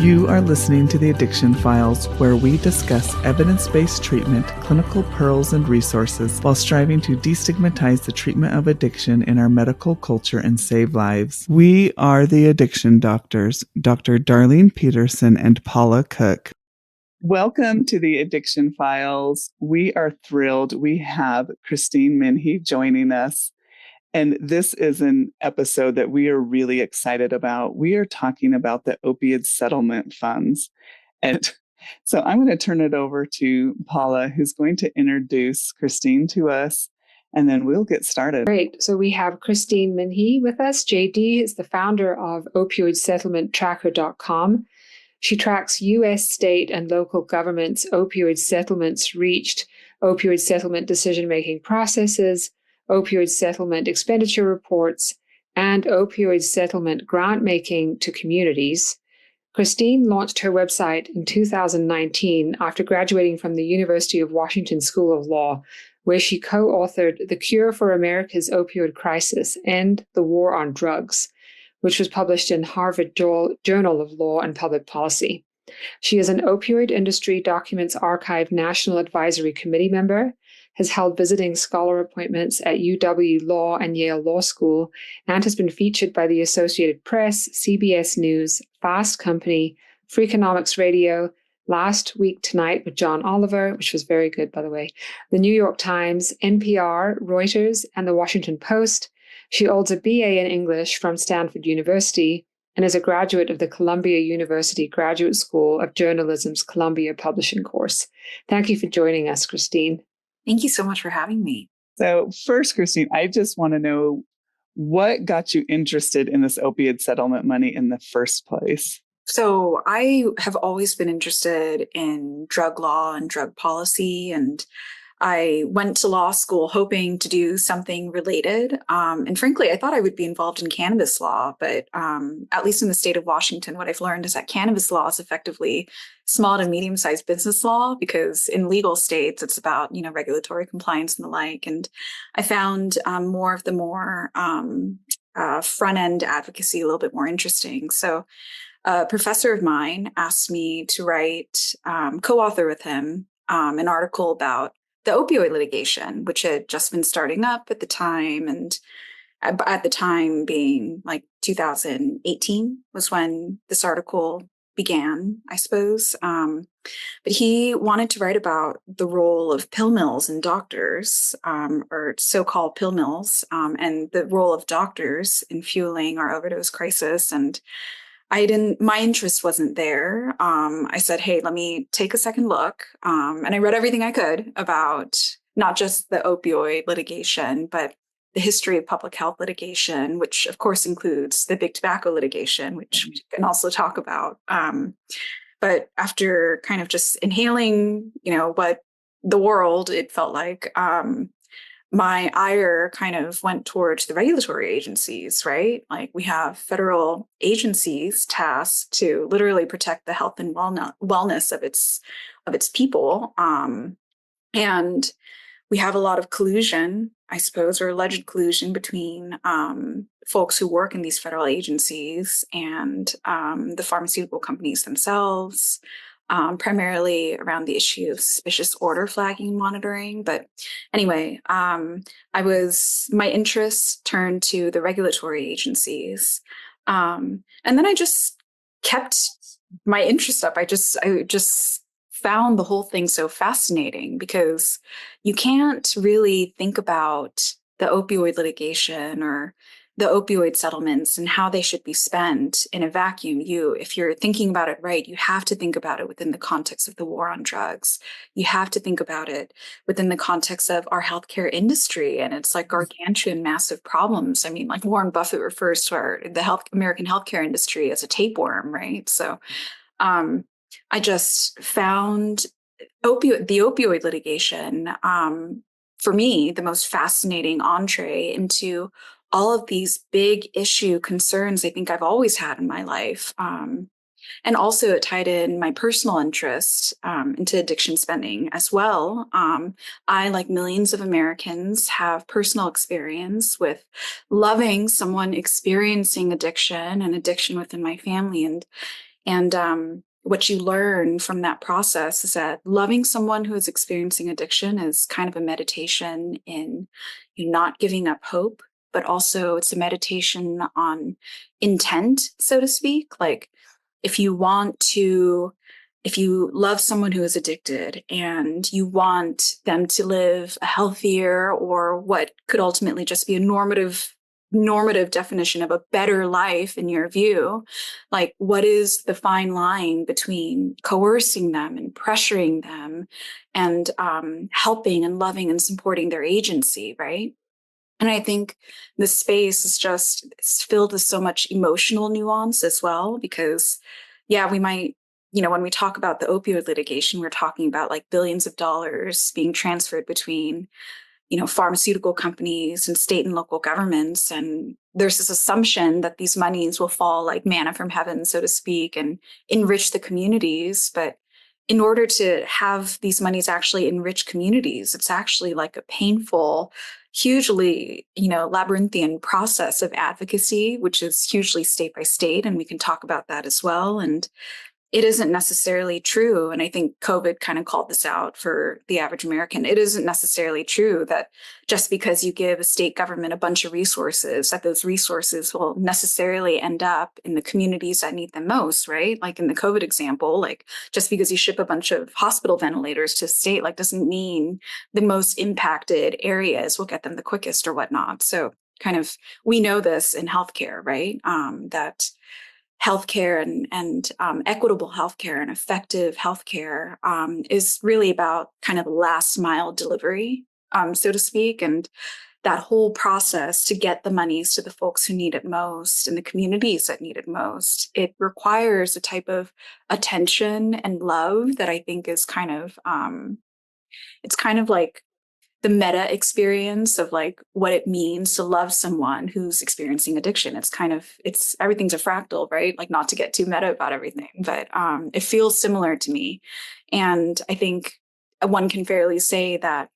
You are listening to the Addiction Files, where we discuss evidence-based treatment, clinical pearls, and resources while striving to destigmatize the treatment of addiction in our medical culture and save lives. We are the Addiction Doctors, Dr. Darlene Petersen and Paula Cook. Welcome to the Addiction Files. We are thrilled. We have Christine Minhee joining us. And this is an episode that we are really excited about. We are talking about the opioid settlement funds. And so I'm going to turn it over to Paula, who's going to introduce Christine to us, and then we'll get started. Great. So we have Christine Minhee with us. JD is the founder of opioidsettlementtracker.com. She tracks U.S. state and local governments' opioid settlements reached, opioid settlement decision-making processes, opioid settlement expenditure reports, and opioid settlement grant-making to communities. Christine launched her website in 2019 after graduating from the University of Washington School of Law, where she co-authored The Cure for America's Opioid Crisis, End the War on Drugs, which was published in Harvard Journal of Law and Public Policy. She is an Opioid Industry Documents Archive National Advisory Committee member, has held visiting scholar appointments at UW Law and Yale Law School, and has been featured by the Associated Press, CBS News, Fast Company, Freakonomics Radio, Last Week Tonight with John Oliver, which was very good, by the way, the New York Times, NPR, Reuters, and the Washington Post. She holds a BA in English from Stanford University and is a graduate of the Columbia University Graduate School of Journalism's Columbia Publishing course. Thank you for joining us, Christine. Thank you so much for having me. So first, Christine, I just want to know what got you interested in this opioid settlement money in the first place? So I have always been interested in drug law and drug policy, and I went to law school hoping to do something related. And frankly, I thought I would be involved in cannabis law, but at least in the state of Washington, what I've learned is that cannabis law is effectively small to medium-sized business law, because in legal states, it's about, regulatory compliance and the like. And I found more of the front-end advocacy a little bit more interesting. So a professor of mine asked me to write, co-author with him, an article about the opioid litigation, which had just been starting up at the time. And at the time being like 2018 was when this article began, I suppose. But he wanted to write about the role of pill mills and doctors, or so-called pill mills, and the role of doctors in fueling our overdose crisis. And my interest wasn't there. I said, hey, let me take a second look. And I read everything I could about not just the opioid litigation, but the history of public health litigation, which of course includes the big tobacco litigation, which we can also talk about. But after kind of just inhaling, what the world, it felt like, my ire kind of went towards the regulatory agencies, right? Like we have federal agencies tasked to literally protect the health and wellness of its people. And we have a lot of collusion, I suppose, or alleged collusion between folks who work in these federal agencies and the pharmaceutical companies themselves. Primarily around the issue of suspicious order flagging monitoring. But anyway, my interest turned to the regulatory agencies. And then I just kept my interest up. I just found the whole thing so fascinating, because you can't really think about the opioid litigation or the opioid settlements and how they should be spent in a vacuum. If you're thinking about it right, you have to think about it within the context of the war on drugs. You have to think about it within the context of our healthcare industry and it's like gargantuan, massive problems. I mean, like Warren Buffett refers to the American healthcare industry as a tapeworm, right? So I just found the opioid litigation, for me, the most fascinating entree into all of these big issue concerns I think I've always had in my life. And also it tied in my personal interest into addiction spending as well. I, like millions of Americans, have personal experience with loving someone experiencing addiction and addiction within my family. And what you learn from that process is that loving someone who is experiencing addiction is kind of a meditation in you not giving up hope, but also it's a meditation on intent, so to speak. Like if you want to, if you love someone who is addicted and you want them to live a healthier or what could ultimately just be a normative definition of a better life in your view, like what is the fine line between coercing them and pressuring them and helping and loving and supporting their agency, right? And I think the space is just it's filled with so much emotional nuance as well, because yeah, we might, when we talk about the opioid litigation, we're talking about like billions of dollars being transferred between pharmaceutical companies and state and local governments. And there's this assumption that these monies will fall like manna from heaven, so to speak, and enrich the communities. But in order to have these monies actually enrich communities, it's actually like a painful, hugely, labyrinthian process of advocacy, which is hugely state by state. And we can talk about that as well. And it isn't necessarily true. And I think COVID kind of called this out for the average American. It isn't necessarily true that just because you give a state government a bunch of resources, that those resources will necessarily end up in the communities that need them most, right? Like in the COVID example, like just because you ship a bunch of hospital ventilators to a state, like doesn't mean the most impacted areas will get them the quickest or whatnot. So kind of, we know this in healthcare, right? That healthcare and equitable healthcare and effective healthcare is really about kind of last mile delivery, so to speak. And that whole process to get the monies to the folks who need it most and the communities that need it most, it requires a type of attention and love that I think is it's kind of like the meta experience of like what it means to love someone who's experiencing addiction. It's everything's a fractal, right? Like not to get too meta about everything, but it feels similar to me. And I think one can fairly say that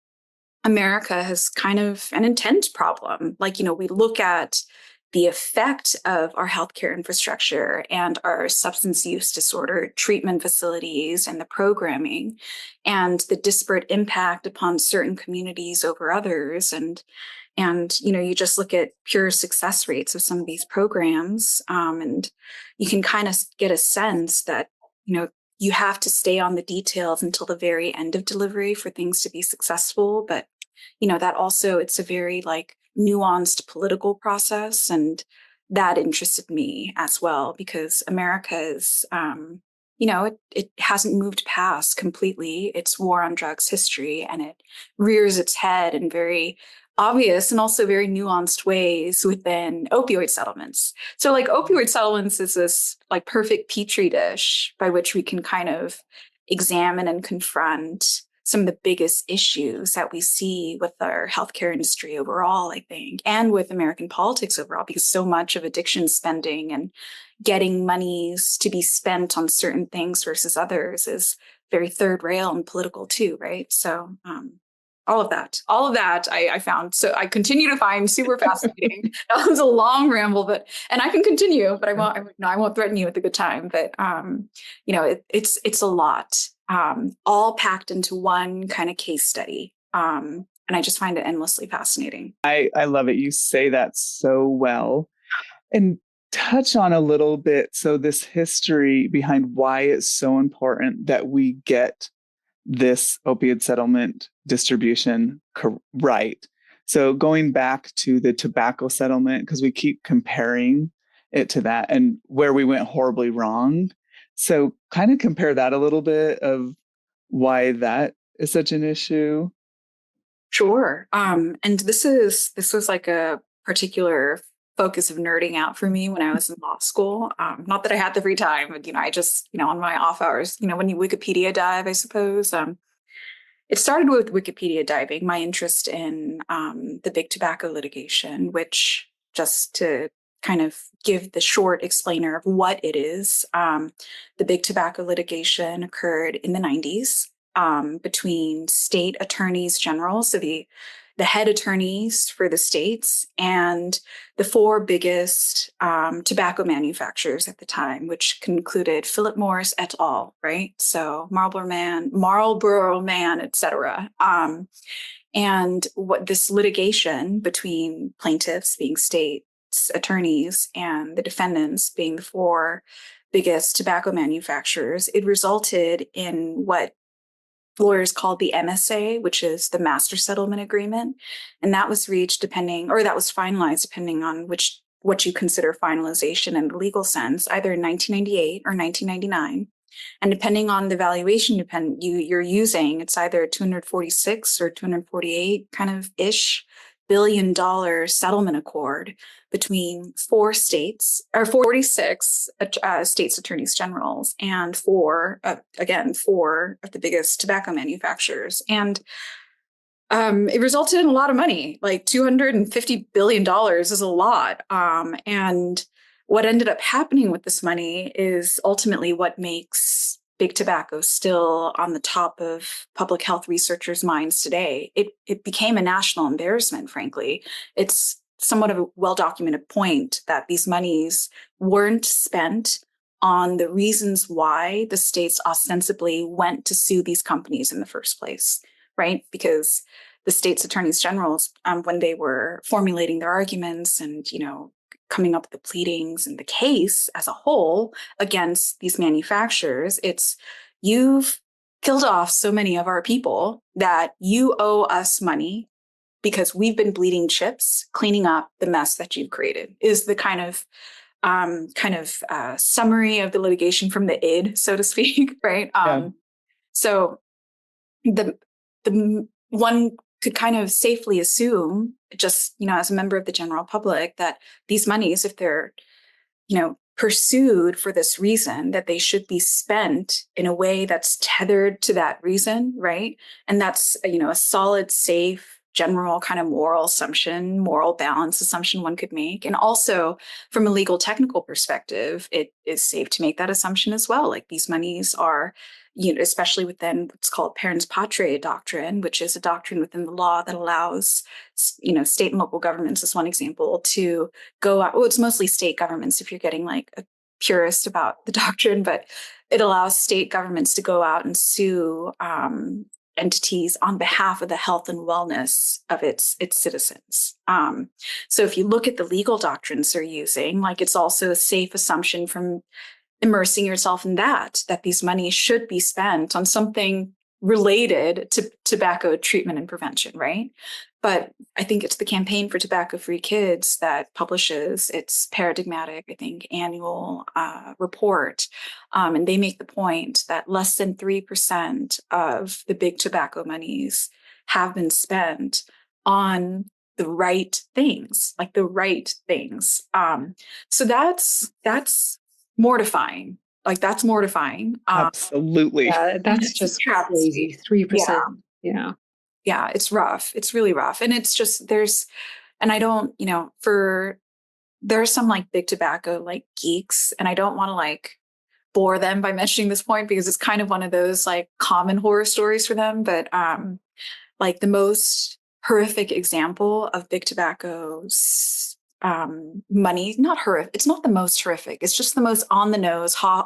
America has kind of an intent problem. Like, we look at the effect of our healthcare infrastructure and our substance use disorder treatment facilities and the programming and the disparate impact upon certain communities over others. And you just look at pure success rates of some of these programs, and you can kind of get a sense that, you have to stay on the details until the very end of delivery for things to be successful. But, that also, it's a very like nuanced political process. And that interested me as well, because America is, it hasn't moved past completely its war on drugs history, and it rears its head in very obvious and also very nuanced ways within opioid settlements. So like opioid settlements is this like perfect petri dish by which we can kind of examine and confront some of the biggest issues that we see with our healthcare industry overall, I think, and with American politics overall, because so much of addiction spending and getting monies to be spent on certain things versus others is very third rail and political too, right? So all of that I found. So I continue to find super fascinating. That was a long ramble, and I can continue, but I won't threaten you with a good time. But it's a lot, all packed into one kind of case study. And I just find it endlessly fascinating. I love it. You say that so well. And touch on a little bit. So this history behind why it's so important that we get this opioid settlement distribution right. So going back to the tobacco settlement, because we keep comparing it to that and where we went horribly wrong. So kind of compare that a little bit of why that is such an issue. Sure. And this was like a particular focus of nerding out for me when I was in law school. Not that I had the free time, but I just, on my off hours, when you Wikipedia dive, I suppose. It started with Wikipedia diving, my interest in the big tobacco litigation, which, just to kind of give the short explainer of what it is, the big tobacco litigation occurred in the 90s between state attorneys general, so the the head attorneys for the states and the four biggest tobacco manufacturers at the time, which concluded Philip Morris et al., right? So Marlboro Man, et cetera. And what this litigation between plaintiffs being states attorneys and the defendants being the four biggest tobacco manufacturers, it resulted in what lawyers called the MSA, which is the Master Settlement Agreement. And that was reached that was finalized depending on what you consider finalization in the legal sense, either in 1998 or 1999. And depending on the valuation you're using, it's either 246 or 248 kind of ish $1 billion settlement accord between 46 states attorneys generals and four of the biggest tobacco manufacturers. And it resulted in a lot of money, like $250 billion is a lot. And what ended up happening with this money is ultimately what makes big tobacco still on the top of public health researchers' minds today. It became a national embarrassment, frankly. It's somewhat of a well-documented point that these monies weren't spent on the reasons why the states ostensibly went to sue these companies in the first place, right? Because the states attorneys generals, when they were formulating their arguments and, coming up with the pleadings and the case as a whole against these manufacturers, it's, you've killed off so many of our people that you owe us money because we've been bleeding chips cleaning up the mess that you've created, is the kind of summary of the litigation from the id, so to speak, right? So the one could kind of safely assume, just, as a member of the general public, that these monies, if they're, pursued for this reason, that they should be spent in a way that's tethered to that reason, right? And that's, a solid, safe, general kind of moral balance assumption one could make. And also from a legal technical perspective, it is safe to make that assumption as well. Like these monies are, especially within what's called parens patriae doctrine, which is a doctrine within the law that allows, state and local governments, as one example, to go out. Well, it's mostly state governments if you're getting like a purist about the doctrine, but it allows state governments to go out and sue entities on behalf of the health and wellness of its citizens. So if you look at the legal doctrines they're using, like it's also a safe assumption from immersing yourself in that these monies should be spent on something related to tobacco treatment and prevention, right? But I think it's the Campaign for Tobacco-Free Kids that publishes its paradigmatic, I think, annual report. And they make the point that less than 3% of the big tobacco monies have been spent on the right things, like the right things. So that's mortifying. Like that's mortifying. Absolutely. Yeah, that's just crazy. 3%. Yeah. Yeah, it's rough. It's really rough. And it's just, there are some like big tobacco like geeks, and I don't want to like bore them by mentioning this point because it's kind of one of those like common horror stories for them. But like the most horrific example of big tobacco's money, not horrific. It's not the most horrific. It's just the most on the nose, ha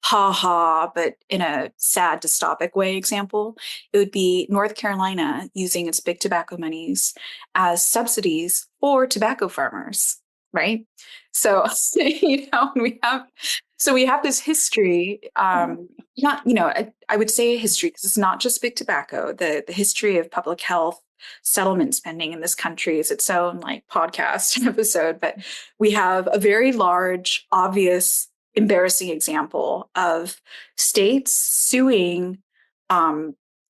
ha, but in a sad dystopic way example. It would be North Carolina using its big tobacco monies as subsidies for tobacco farmers, right? So, we have this history, I would say a history because it's not just big tobacco. The history of public health settlement spending in this country is its own like podcast episode, but we have a very large, obvious, embarrassing example of states suing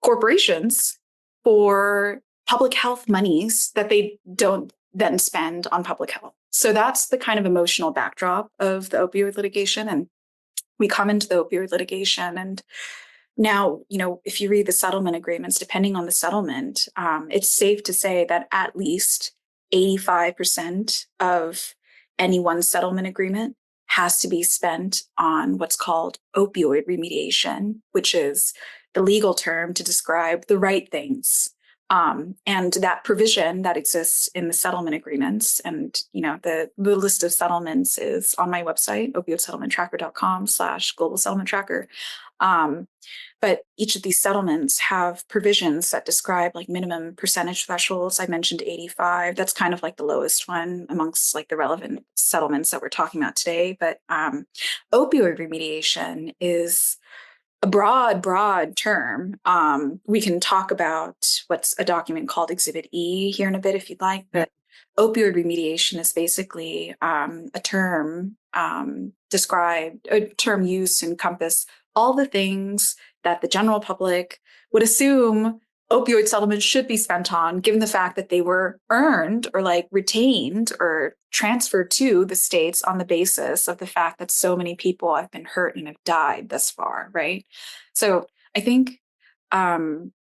corporations for public health monies that they don't then spend on public health. So that's the kind of emotional backdrop of the opioid litigation. And we come into the opioid litigation, and now, if you read the settlement agreements, depending on the settlement, it's safe to say that at least 85% of any one settlement agreement has to be spent on what's called opioid remediation, which is the legal term to describe the right things. And that provision that exists in the settlement agreements, and the list of settlements is on my website, opioidsettlementtracker.com/global settlement tracker. But each of these settlements have provisions that describe like minimum percentage thresholds. I mentioned 85. That's kind of like the lowest one amongst like the relevant settlements that we're talking about today. But opioid remediation is a broad term. We can talk about what's a document called Exhibit E here in a bit if you'd like, but opioid remediation is basically a term used to encompass all the things that the general public would assume opioid settlements should be spent on, given the fact that they were earned or like retained or transferred to the states on the basis of the fact that so many people have been hurt and have died thus far, right? So I think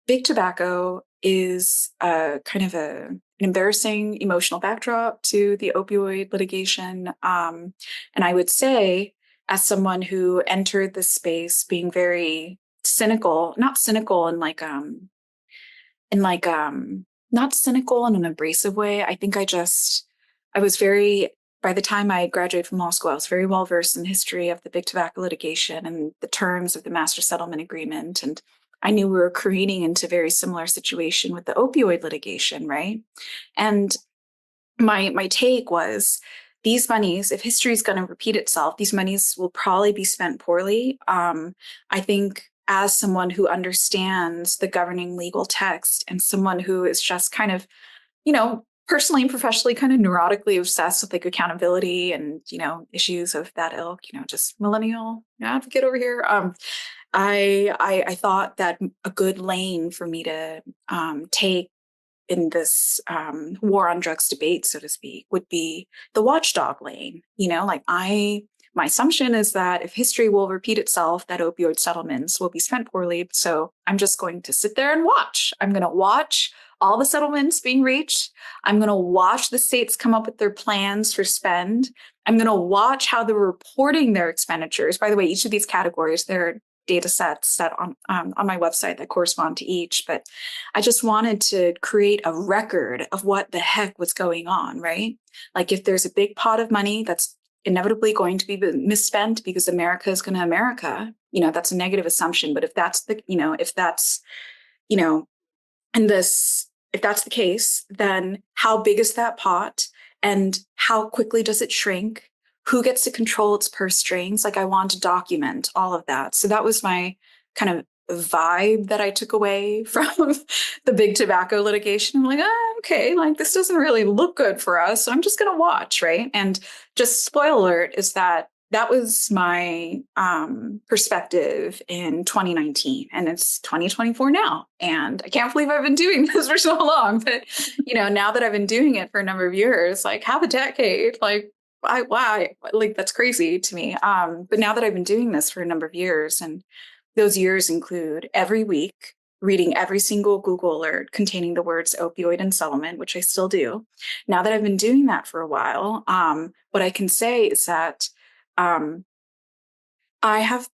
big tobacco is kind of an embarrassing emotional backdrop to the opioid litigation. And I would say, as someone who entered this space being very cynical, not cynical in not cynical in an abrasive way. I think I was very, by the time I graduated from law school, I was very well versed in the history of the big tobacco litigation and the terms of the master settlement agreement. And I knew we were careening into a very similar situation with the opioid litigation, right? And my take was, these monies, if history is going to repeat itself, these monies will probably be spent poorly. I think as someone who understands the governing legal text and someone who is just kind of, personally and professionally kind of neurotically obsessed with like accountability and, issues of that ilk, just millennial advocate over here. I thought that a good lane for me to take in this war on drugs debate, so to speak, would be the watchdog lane. My assumption is that if history will repeat itself, that opioid settlements will be spent poorly. So I'm just going to sit there and watch. I'm going to watch all the settlements being reached. I'm going to watch the states come up with their plans for spend. I'm going to watch how they're reporting their expenditures. By the way, each of these categories, there are data sets that on my website that correspond to each. But I just wanted to create a record of what the heck was going on, right? Like if there's a big pot of money that's inevitably going to be misspent because America is going to America, that's a negative assumption. But if that's the case, then how big is that pot and how quickly does it shrink? Who gets to control its purse strings? Like I want to document all of that. So that was my kind of vibe that I took away from the big tobacco litigation. I'm like, okay, like this doesn't really look good for us. So I'm just going to watch, right? And just spoiler alert is that was my perspective in 2019, and it's 2024 now. And I can't believe I've been doing this for so long. But, now that I've been doing it for a number of years, like half a decade, like, why? Like, that's crazy to me. But now that I've been doing this for a number of years, and those years include every week reading every single Google alert containing the words opioid and settlement, which I still do. Now that I've been doing that for a while, what I can say is that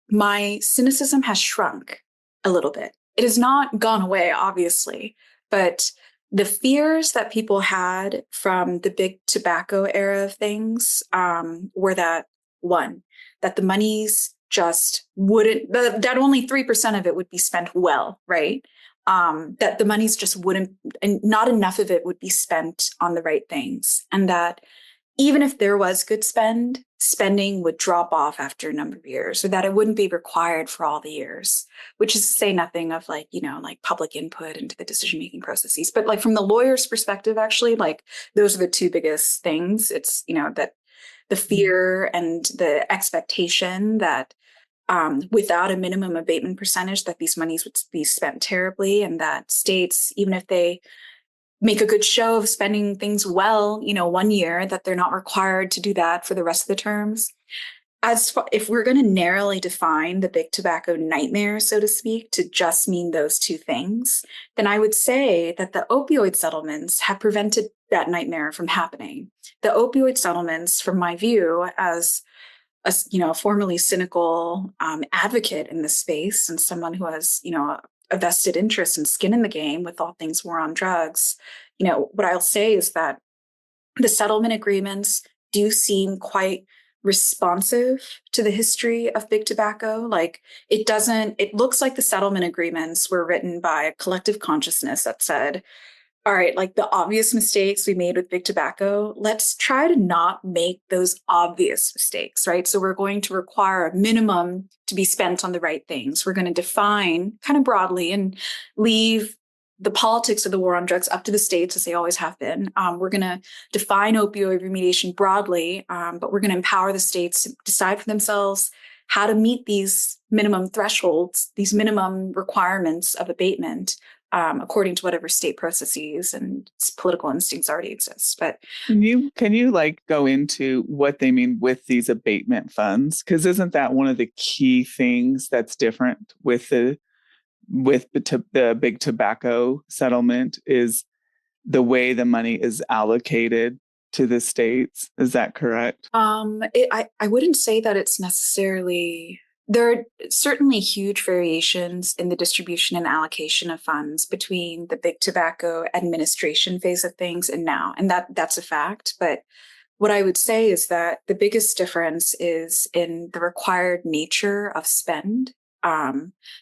my cynicism has shrunk a little bit. It has not gone away, obviously, but the fears that people had from the big tobacco era of things were that, one, that the monies just wouldn't, that only 3% of it would be spent well, right? That the monies just wouldn't, and not enough of it would be spent on the right things. And that even if there was good spending would drop off after a number of years, or that it wouldn't be required for all the years, which is to say nothing of like public input into the decision-making processes. But like from the lawyer's perspective, actually, like those are the two biggest things. It's, that the fear and the expectation that without a minimum abatement percentage, that these monies would be spent terribly, and that states, even if they make a good show of spending things well, 1 year, that they're not required to do that for the rest of the terms. If we're going to narrowly define the big tobacco nightmare, so to speak, to just mean those two things, then I would say that the opioid settlements have prevented that nightmare from happening. The opioid settlements, from my view, as a formerly cynical advocate in this space and someone who has, a vested interest and skin in the game with all things war on drugs, what I'll say is that the settlement agreements do seem quite responsive to the history of big tobacco. Like it looks like the settlement agreements were written by a collective consciousness that said, all right, like the obvious mistakes we made with big tobacco, let's try to not make those obvious mistakes, right? So we're going to require a minimum to be spent on the right things. We're going to define kind of broadly and leave the politics of the war on drugs up to the states, as they always have been. We're going to define opioid remediation broadly, but we're going to empower the states to decide for themselves how to meet these minimum thresholds, these minimum requirements of abatement, according to whatever state processes and political instincts already exist. But can you like go into what they mean with these abatement funds? Because isn't that one of the key things that's different with the big tobacco settlement is the way the money is allocated to the states? Is that correct? I wouldn't say that it's necessarily. There are certainly huge variations in the distribution and allocation of funds between the big tobacco administration phase of things and now, and that's a fact. But what I would say is that the biggest difference is in the required nature of spend.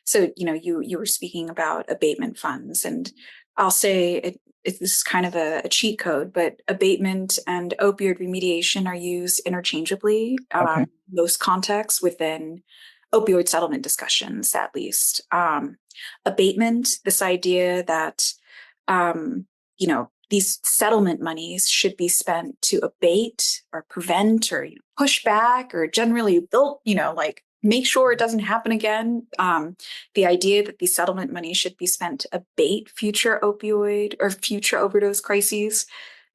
So you were speaking about abatement funds, and I'll say this is kind of a cheat code, but abatement and opioid remediation are used interchangeably. Okay. Most contexts within opioid settlement discussions, at least. Abatement, this idea that, these settlement monies should be spent to abate or prevent or push back or generally build, like make sure it doesn't happen again. The idea that these settlement money should be spent to abate future opioid or future overdose crises,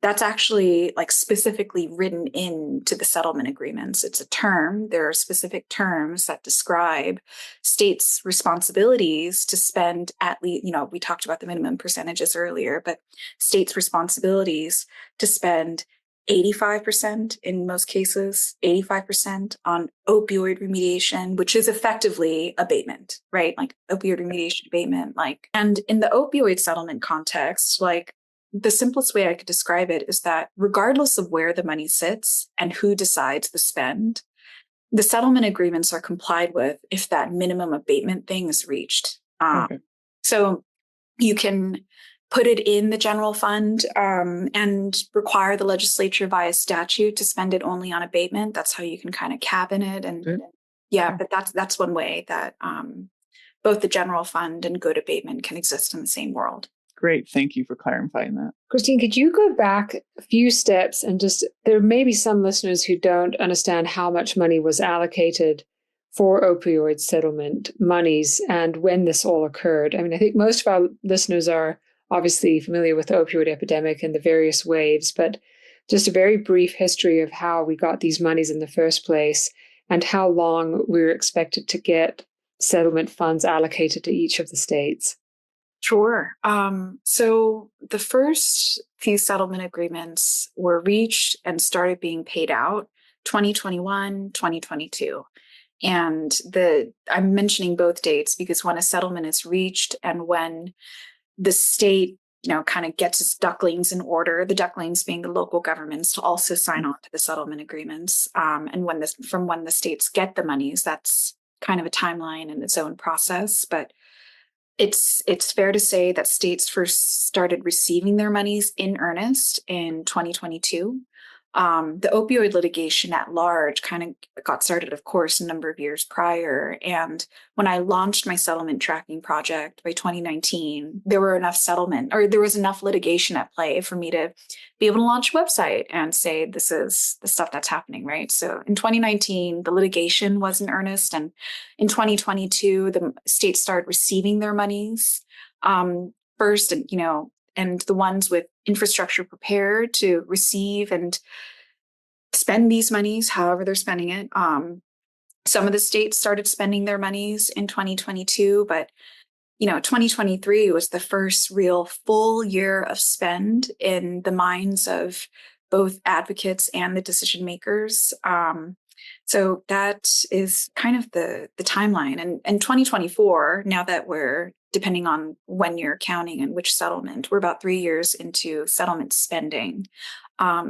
that's actually like specifically written into the settlement agreements. It's a term. There are specific terms that describe states' responsibilities to spend at least, we talked about the minimum percentages earlier, but states' responsibilities to spend 85% in most cases, 85% on opioid remediation, which is effectively abatement, right? Like opioid remediation abatement, and in the opioid settlement context, like the simplest way I could describe it is that regardless of where the money sits and who decides the spend, the settlement agreements are complied with if that minimum abatement thing is reached. Okay. So you can put it in the general fund and require the legislature via statute to spend it only on abatement. That's how you can kind of cabin it. And Okay. but that's one way that both the general fund and good abatement can exist in the same world. Great. Thank you for clarifying that. Christine, could you go back a few steps and there may be some listeners who don't understand how much money was allocated for opioid settlement monies and when this all occurred. I mean, I think most of our listeners are obviously familiar with the opioid epidemic and the various waves, but just a very brief history of how we got these monies in the first place and how long we were expected to get settlement funds allocated to each of the states. Sure. So the first few settlement agreements were reached and started being paid out 2021, 2022. And I'm mentioning both dates because when a settlement is reached and when the state, kind of gets its ducklings in order, the ducklings being the local governments to also sign on to the settlement agreements. And from when the states get the monies, that's kind of a timeline in its own process. But it's fair to say that states first started receiving their monies in earnest in 2022. The opioid litigation at large kind of got started, of course, a number of years prior. And when I launched my settlement tracking project by 2019, there was enough litigation at play for me to be able to launch a website and say, this is the stuff that's happening, right? So in 2019, the litigation was in earnest. And in 2022, the states started receiving their monies first, and the ones with infrastructure prepared to receive and spend these monies, however they're spending it. Some of the states started spending their monies in 2022, but 2023 was the first real full year of spend in the minds of both advocates and the decision makers. So that is kind of the timeline. And 2024, now that we're depending on when you're counting and which settlement. We're about 3 years into settlement spending.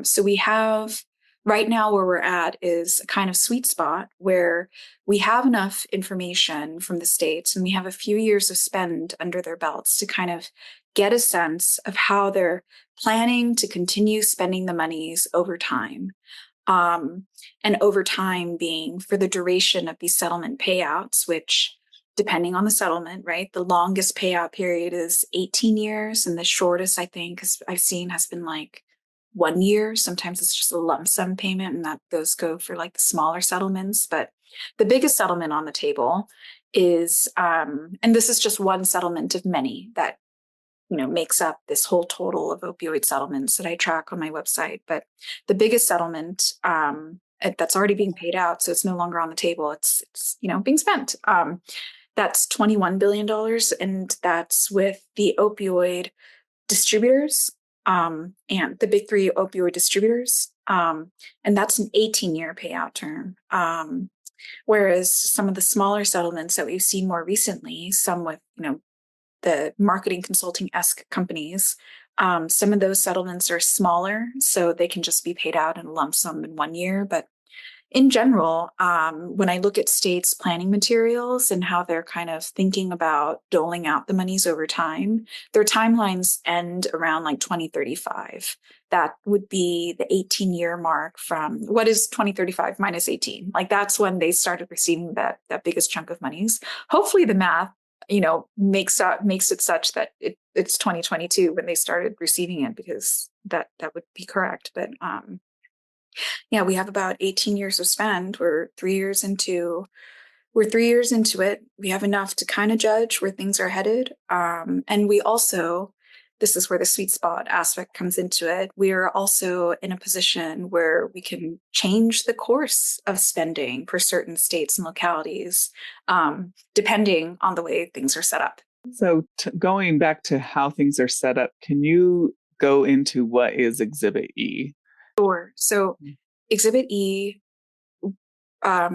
So we have right now where we're at is a kind of sweet spot where we have enough information from the states and we have a few years of spend under their belts to kind of get a sense of how they're planning to continue spending the monies over time. And over time being for the duration of these settlement payouts, which depending on the settlement, right? The longest payout period is 18 years. And the shortest, I think, I've seen has been like 1 year. Sometimes it's just a lump sum payment, and that those go for like the smaller settlements. But the biggest settlement on the table is, and this is just one settlement of many that makes up this whole total of opioid settlements that I track on my website. But the biggest settlement that's already being paid out, so it's no longer on the table. It's being spent. That's $21 billion, and that's with the opioid distributors and the big three opioid distributors. And that's an 18-year payout term. Whereas some of the smaller settlements that we've seen more recently, some with, the marketing consulting-esque companies, some of those settlements are smaller, so they can just be paid out in a lump sum in 1 year. But in general, when I look at states' planning materials and how they're kind of thinking about doling out the monies over time, their timelines end around like 2035. That would be the 18-year mark from what is 2035 minus 18. Like that's when they started receiving that biggest chunk of monies. Hopefully the math makes it such that it's 2022 when they started receiving it, because that would be correct. But yeah, we have about 18 years of spend. We're 3 years into it. We have enough to kind of judge where things are headed. And we also, this is where the sweet spot aspect comes into it. We are also in a position where we can change the course of spending for certain states and localities, depending on the way things are set up. So going back to how things are set up, can you go into what is Exhibit E? Sure. So Exhibit E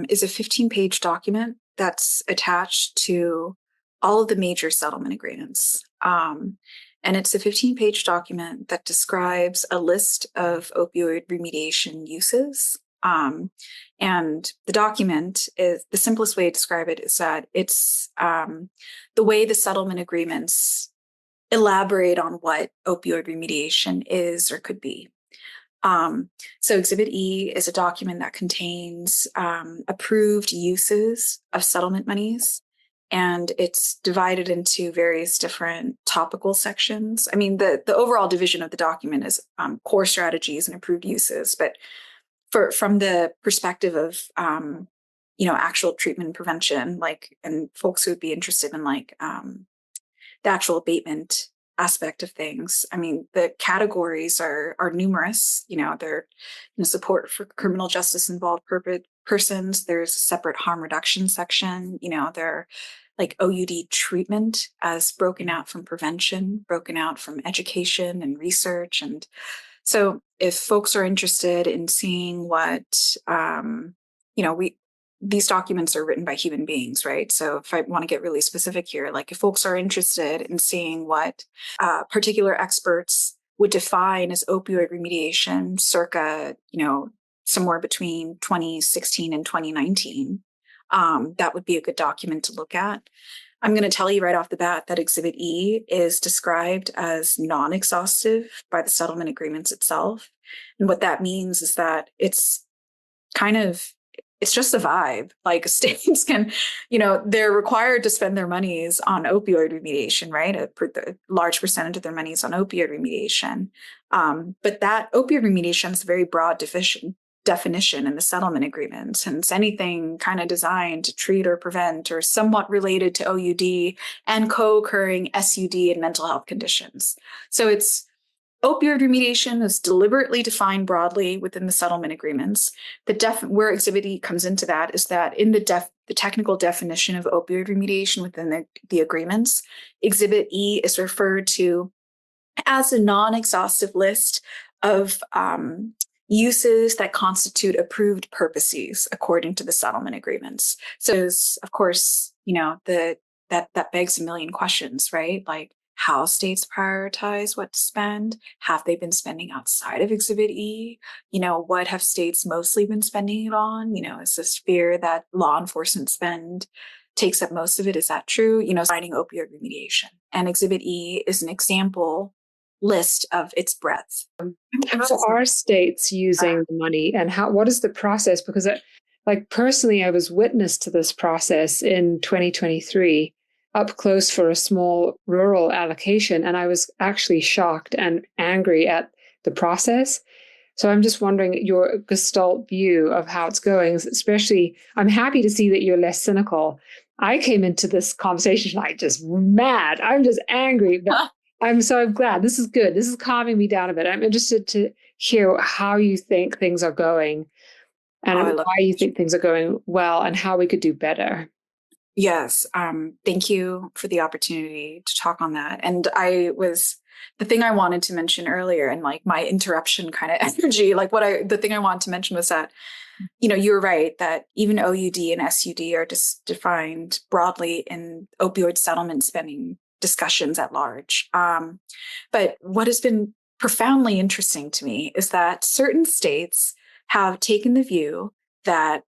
is a 15-page document that's attached to all of the major settlement agreements. And it's a 15-page document that describes a list of opioid remediation uses. And the document is, the simplest way to describe it is that it's the way the settlement agreements elaborate on what opioid remediation is or could be. So Exhibit E is a document that contains approved uses of settlement monies, and it's divided into various different topical sections. I mean, the overall division of the document is core strategies and approved uses, but from the perspective of actual treatment and prevention, and folks who would be interested in the actual abatement aspect of things. I mean, the categories are numerous. They're support for criminal justice involved persons. There's a separate harm reduction section. They're like OUD treatment as broken out from prevention, broken out from education and research. And so if folks are interested in seeing what, these documents are written by human beings, right? So if I want to get really specific here, like if folks are interested in seeing what particular experts would define as opioid remediation circa, somewhere between 2016 and 2019, that would be a good document to look at. I'm going to tell you right off the bat that Exhibit E is described as non-exhaustive by the settlement agreements itself. And what that means is that it's just a vibe. Like states can, they're required to spend their monies on opioid remediation, right? A large percentage of their monies on opioid remediation. But that opioid remediation is a very broad definition in the settlement agreements, and it's anything kind of designed to treat or prevent or somewhat related to OUD and co-occurring SUD and mental health conditions. So it's opioid remediation is deliberately defined broadly within the settlement agreements. Where Exhibit E comes into that is that in the technical definition of opioid remediation within the agreements, Exhibit E is referred to as a non-exhaustive list of uses that constitute approved purposes according to the settlement agreements. So, of course, that that begs a million questions, right? Like how states prioritize what to spend. Have they been spending outside of Exhibit E? What have states mostly been spending it on? Is this fear that law enforcement spend takes up most of it? Is that true? Fighting opioid remediation. And Exhibit E is an example list of its breadth. How are states using the money, and what is the process? Because personally, I was witness to this process in 2023 up close for a small rural allocation, and I was actually shocked and angry at the process. So I'm just wondering your Gestalt view of how it's going, especially I'm happy to see that you're less cynical. I came into this conversation like just mad. I'm just angry, but I'm glad. This is good. This is calming me down a bit. I'm interested to hear how you think things are going and why you think things are going well and how we could do better. Yes. Thank you for the opportunity to talk on that. And the thing I wanted to mention earlier, and like my interruption kind of energy, the thing I wanted to mention was that, you're right that even OUD and SUD are just defined broadly in opioid settlement spending discussions at large. But what has been profoundly interesting to me is that certain states have taken the view that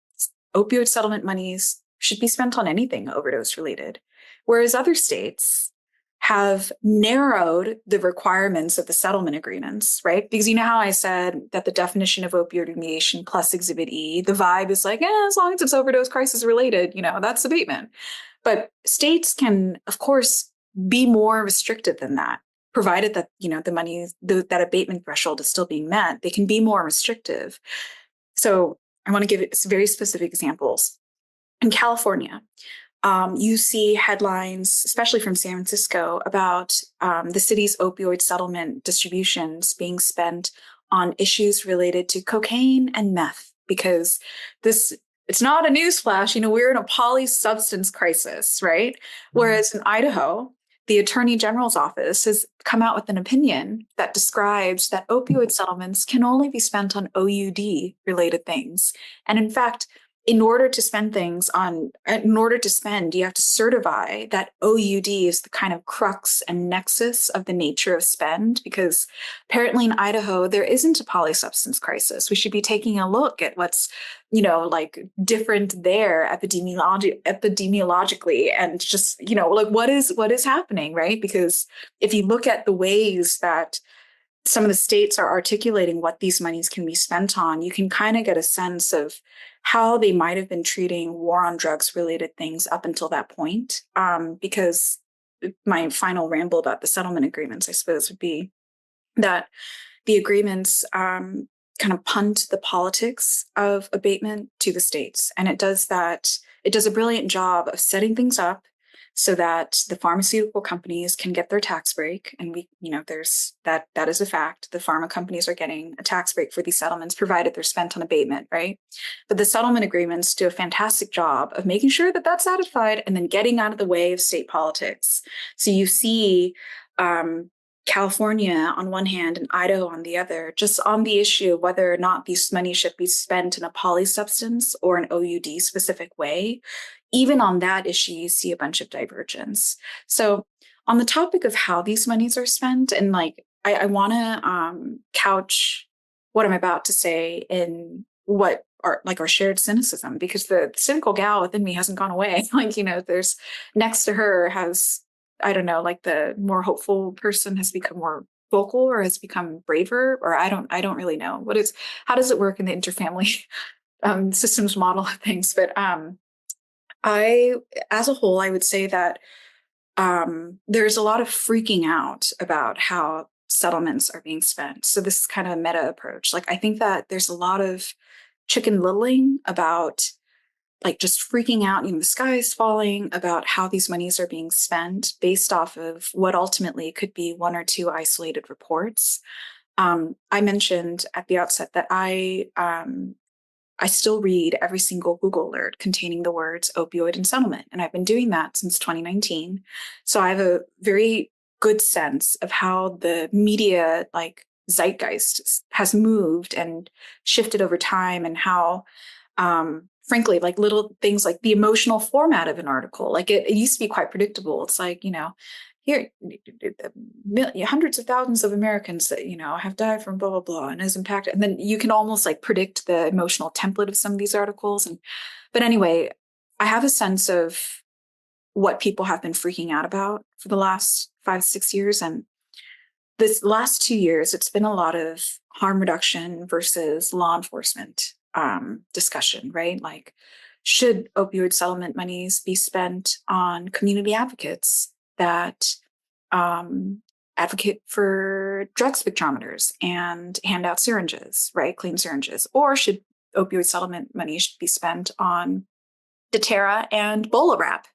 opioid settlement monies should be spent on anything overdose related, whereas other states have narrowed the requirements of the settlement agreements, right? Because how I said that the definition of opioid remediation plus Exhibit E, the vibe is like, as long as it's overdose crisis related, that's abatement. But states can, of course, be more restrictive than that, provided that, the money, that abatement threshold is still being met. They can be more restrictive. So I want to give very specific examples. In California, you see headlines, especially from San Francisco, about the city's opioid settlement distributions being spent on issues related to cocaine and meth, because it's not a newsflash, we're in a polysubstance crisis, right? Mm-hmm. Whereas in Idaho, the Attorney General's office has come out with an opinion that describes that opioid settlements can only be spent on OUD related things. And in fact, in order to spend, you have to certify that OUD is the kind of crux and nexus of the nature of spend, because apparently in Idaho, there isn't a polysubstance crisis. We should be taking a look at what's, different there epidemiologically, and just, what is happening, right? Because if you look at the ways that some of the states are articulating what these monies can be spent on, you can kind of get a sense of how they might have been treating war on drugs related things up until that point. Because my final ramble about the settlement agreements, I suppose, would be that the agreements kind of punt the politics of abatement to the states. And it does a brilliant job of setting things up so that the pharmaceutical companies can get their tax break. And there's that is a fact. The pharma companies are getting a tax break for these settlements, provided they're spent on abatement, right? But the settlement agreements do a fantastic job of making sure that that's satisfied and then getting out of the way of state politics. So you see California on one hand and Idaho on the other, just on the issue of whether or not these money should be spent in a polysubstance or an OUD specific way. Even on that issue, you see a bunch of divergence. So on the topic of how these monies are spent, and I want to couch what I'm about to say in what are our shared cynicism, because the cynical gal within me hasn't gone away. There's next to her has, I don't know, the more hopeful person has become more vocal or has become braver, or I don't really know how does it work in the interfamily systems model of things. But as a whole, I would say that there's a lot of freaking out about how settlements are being spent. So this is kind of a meta approach. I think that there's a lot of chicken littling about just freaking out, the sky is falling about how these monies are being spent based off of what ultimately could be one or two isolated reports. I mentioned at the outset that I still read every single Google alert containing the words opioid and settlement. And I've been doing that since 2019. So I have a very good sense of how the media zeitgeist has moved and shifted over time, and how frankly, like little things like the emotional format of an article. Like it used to be quite predictable. It's like, here, hundreds of thousands of Americans that, have died from blah, blah, blah, and is impacted. And then you can almost like predict the emotional template of some of these articles. But anyway, I have a sense of what people have been freaking out about for the last 5-6 years. And this last 2 years, it's been a lot of harm reduction versus law enforcement discussion, right? Like, should opioid settlement monies be spent on community advocates that advocate for drug spectrometers and hand out syringes, right? Clean syringes. Or should opioid settlement money should be spent on Deterra and BolaWrap,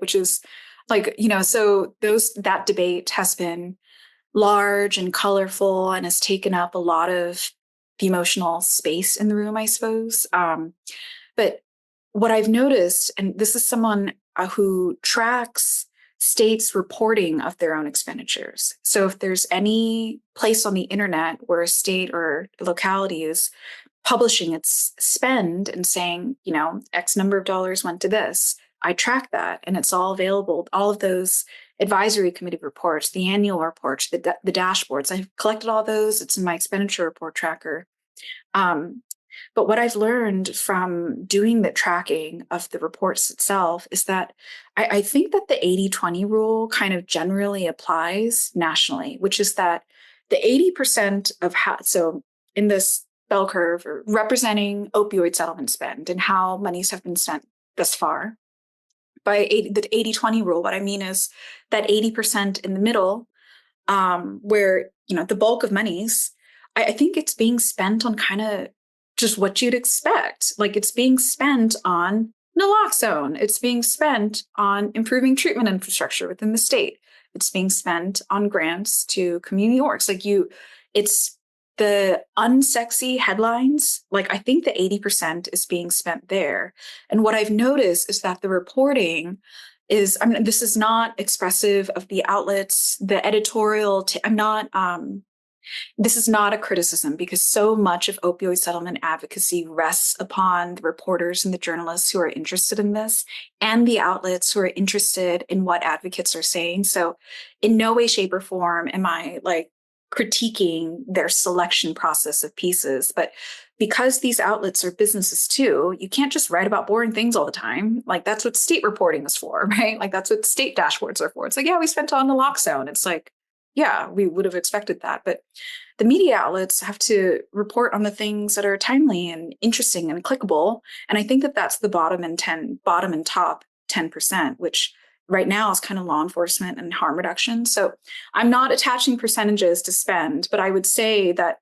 which is like, so that debate has been large and colorful and has taken up a lot of the emotional space in the room, I suppose. But what I've noticed, and this is someone who tracks states' reporting of their own expenditures. So if there's any place on the internet where a state or locality is publishing its spend and saying, X number of dollars went to this, I track that, and it's all available. All of those advisory committee reports, the annual reports, the dashboards, I've collected all those. It's in my expenditure report tracker. But what I've learned from doing the tracking of the reports itself is that I think that the 80-20 rule kind of generally applies nationally, which is that the 80% of so in this bell curve representing opioid settlement spend and how monies have been spent thus far, by the 80-20 rule, what I mean is that 80% in the middle, where, the bulk of monies, I think it's being spent on kind of just what you'd expect. Like it's being spent on naloxone. It's being spent on improving treatment infrastructure within the state. It's being spent on grants to community orgs. It's the unsexy headlines. Like I think the 80% is being spent there. And what I've noticed is that the reporting is, this is not expressive of the outlets, the editorial. This is not a criticism because so much of opioid settlement advocacy rests upon the reporters and the journalists who are interested in this and the outlets who are interested in what advocates are saying. So in no way, shape, or form am I like critiquing their selection process of pieces. But because these outlets are businesses too, you can't just write about boring things all the time. Like that's what state reporting is for, right? Like that's what state dashboards are for. It's like, yeah, we spent on naloxone. It's like, yeah, we would have expected that. But the media outlets have to report on the things that are timely and interesting and clickable. And I think that that's the bottom and top 10%, which right now is kind of law enforcement and harm reduction. So I'm not attaching percentages to spend, but I would say that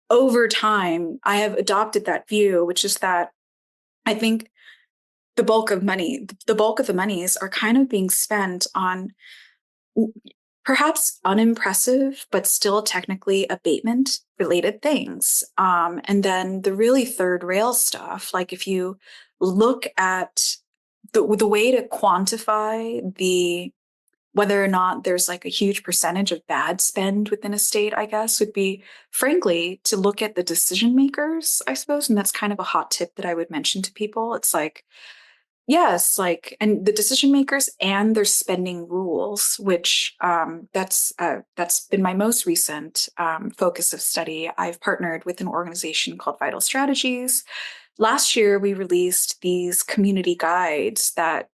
over time, I have adopted that view, which is that I think the bulk of the monies are kind of being spent on perhaps unimpressive, but still technically abatement related things. And then the really third rail stuff, like if you look at the way to quantify whether or not there's like a huge percentage of bad spend within a state, I guess, would be, frankly, to look at the decision makers, I suppose. And that's kind of a hot tip that I would mention to people. It's like, yes, and the decision makers and their spending rules, which that's been my most recent focus of study. I've partnered with an organization called Vital Strategies. Last year, we released these community guides that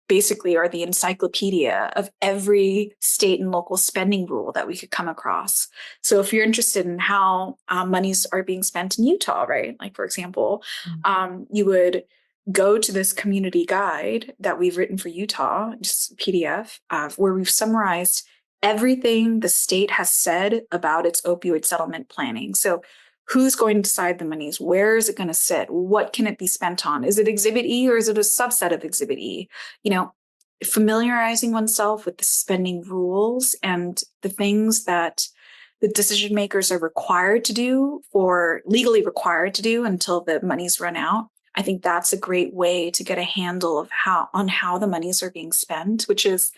basically are the encyclopedia of every state and local spending rule that we could come across. So if you're interested in how monies are being spent in Utah, right? Like, for example, you would go to this community guide that we've written for Utah, just PDF, where we've summarized everything the state has said about its opioid settlement planning. So who's going to decide the monies? Where is it going to sit? What can it be spent on? Is it Exhibit E or is it a subset of Exhibit E? Familiarizing oneself with the spending rules and the things that the decision makers are required to do or legally required to do until the monies run out. I think that's a great way to get a handle of how the monies are being spent, which is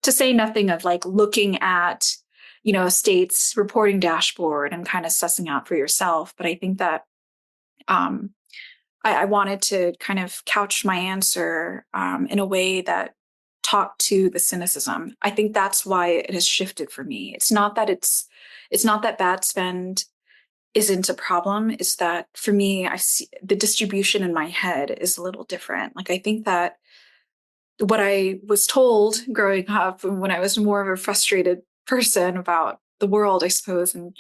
to say nothing of like looking at, a state's reporting dashboard and kind of sussing out for yourself. But I think that I wanted to kind of couch my answer in a way that talked to the cynicism. I think that's why it has shifted for me. It's not that bad spend isn't a problem. It's that for me, I see the distribution in my head is a little different. Like, I think that what I was told growing up when I was more of a frustrated person about the world, I suppose, and,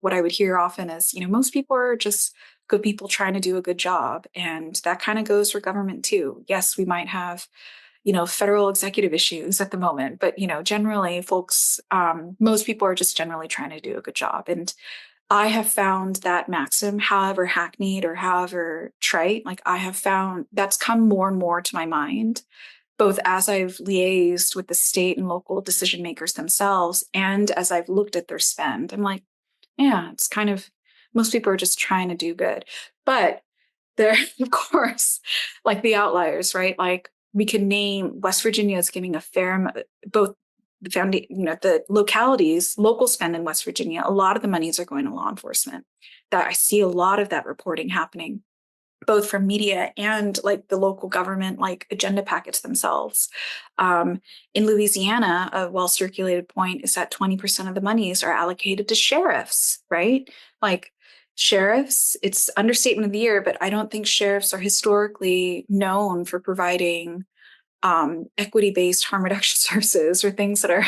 what I would hear often is, most people are just good people trying to do a good job. And that kind of goes for government too. Yes, we might have, federal executive issues at the moment, but, generally folks, most people are just generally trying to do a good job. And I have found that maxim, however hackneyed or however trite, like I have found that's come more and more to my mind, both as I've liaised with the state and local decision makers themselves and as I've looked at their spend. I'm like, yeah, it's kind of, most people are just trying to do good. But there, of course, like the outliers, right? Like we can name West Virginia is giving a fair, both the the localities, local spend in West Virginia, a lot of the monies are going to law enforcement. That I see a lot of that reporting happening, both from media and like the local government, like agenda packets themselves. In Louisiana, a well-circulated point is that 20% of the monies are allocated to sheriffs, right? Like sheriffs, it's understatement of the year, but I don't think sheriffs are historically known for providing equity-based harm reduction services or things that are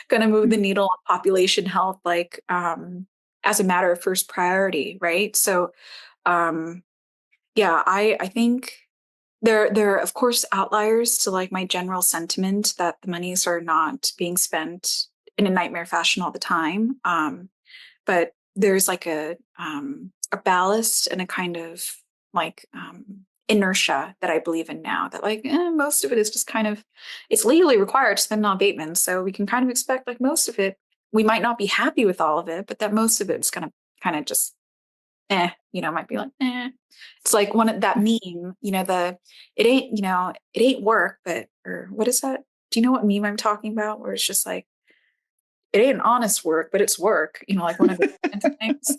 going to move the needle on population health, like as a matter of first priority, right? So, yeah, I think there are, of course, outliers to like my general sentiment that the monies are not being spent in a nightmare fashion all the time. But there's like a ballast and a kind of like inertia that I believe in now that like most of it is just kind of, it's legally required to spend on abatement. So we can kind of expect like most of it, we might not be happy with all of it, but that most of it's going to kind of just might be like, It's like one of that meme, it ain't work, but, or what is that? Do you know what meme I'm talking about? Where it's just like, it ain't honest work, but it's work, like one of the kinds of things.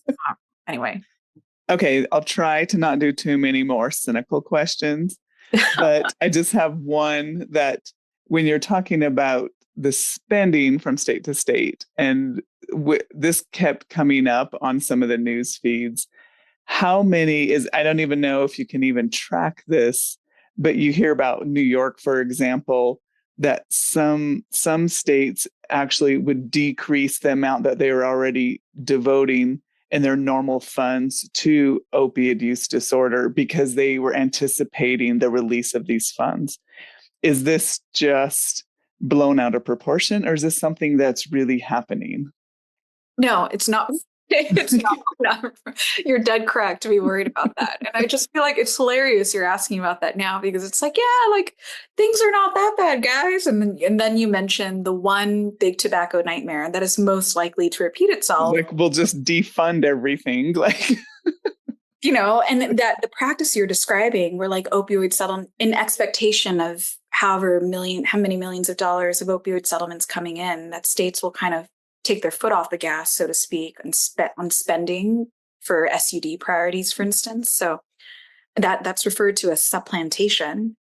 Anyway. Okay, I'll try to not do too many more cynical questions, but I just have one that when you're talking about the spending from state to state, and this kept coming up on some of the news feeds, how many is, I don't even know if you can even track this, but you hear about New York, for example, that some states actually would decrease the amount that they were already devoting in their normal funds to opioid use disorder because they were anticipating the release of these funds. Is this just blown out of proportion, or is this something that's really happening? No, it's not. It's not. You're dead correct to be worried about that. And I just feel like it's hilarious you're asking about that now, because it's like, yeah, like things are not that bad, guys. And then you mentioned the one big tobacco nightmare that is most likely to repeat itself. Like we'll just defund everything. Like and that the practice you're describing where like opioid settlement in expectation of how many millions of dollars of opioid settlements coming in, that states will kind of take their foot off the gas, so to speak, on spending for SUD priorities, for instance. So that's referred to as supplantation,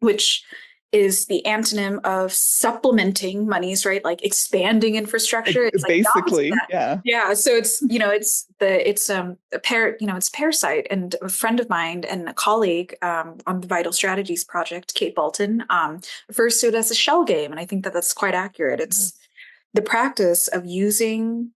which is the antonym of supplementing monies, right? Like expanding infrastructure. It's like basically, yeah. Yeah. So it's Parasite. And a friend of mine and a colleague on the Vital Strategies Project, Kate Bolton, refers to it as a shell game. And I think that that's quite accurate. It's the practice of using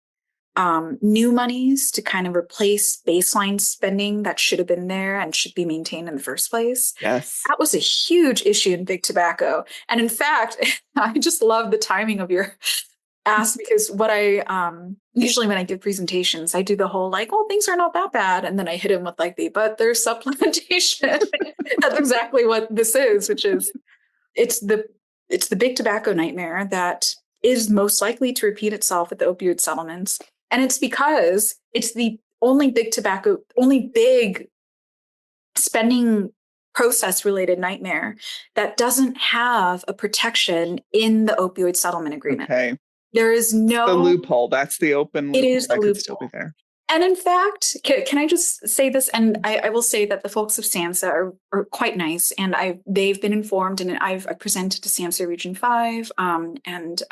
new monies to kind of replace baseline spending that should have been there and should be maintained in the first place. Yes. That was a huge issue in big tobacco. And in fact, I just love the timing of your ask, because what I usually when I give presentations, I do the whole like, oh, things are not that bad. And then I hit him with like but there's supplementation. That's exactly what this is, which is it's the big tobacco nightmare that is most likely to repeat itself with the opioid settlements. And it's because it's the only big spending process related nightmare that doesn't have a protection in the opioid settlement agreement. Okay. There is no the loophole. That's the open loophole. It is the loophole. Still be there. And in fact, can I just say this? And I will say that the folks of SAMHSA are quite nice, and they've been informed, and I've presented to SAMHSA Region 5, and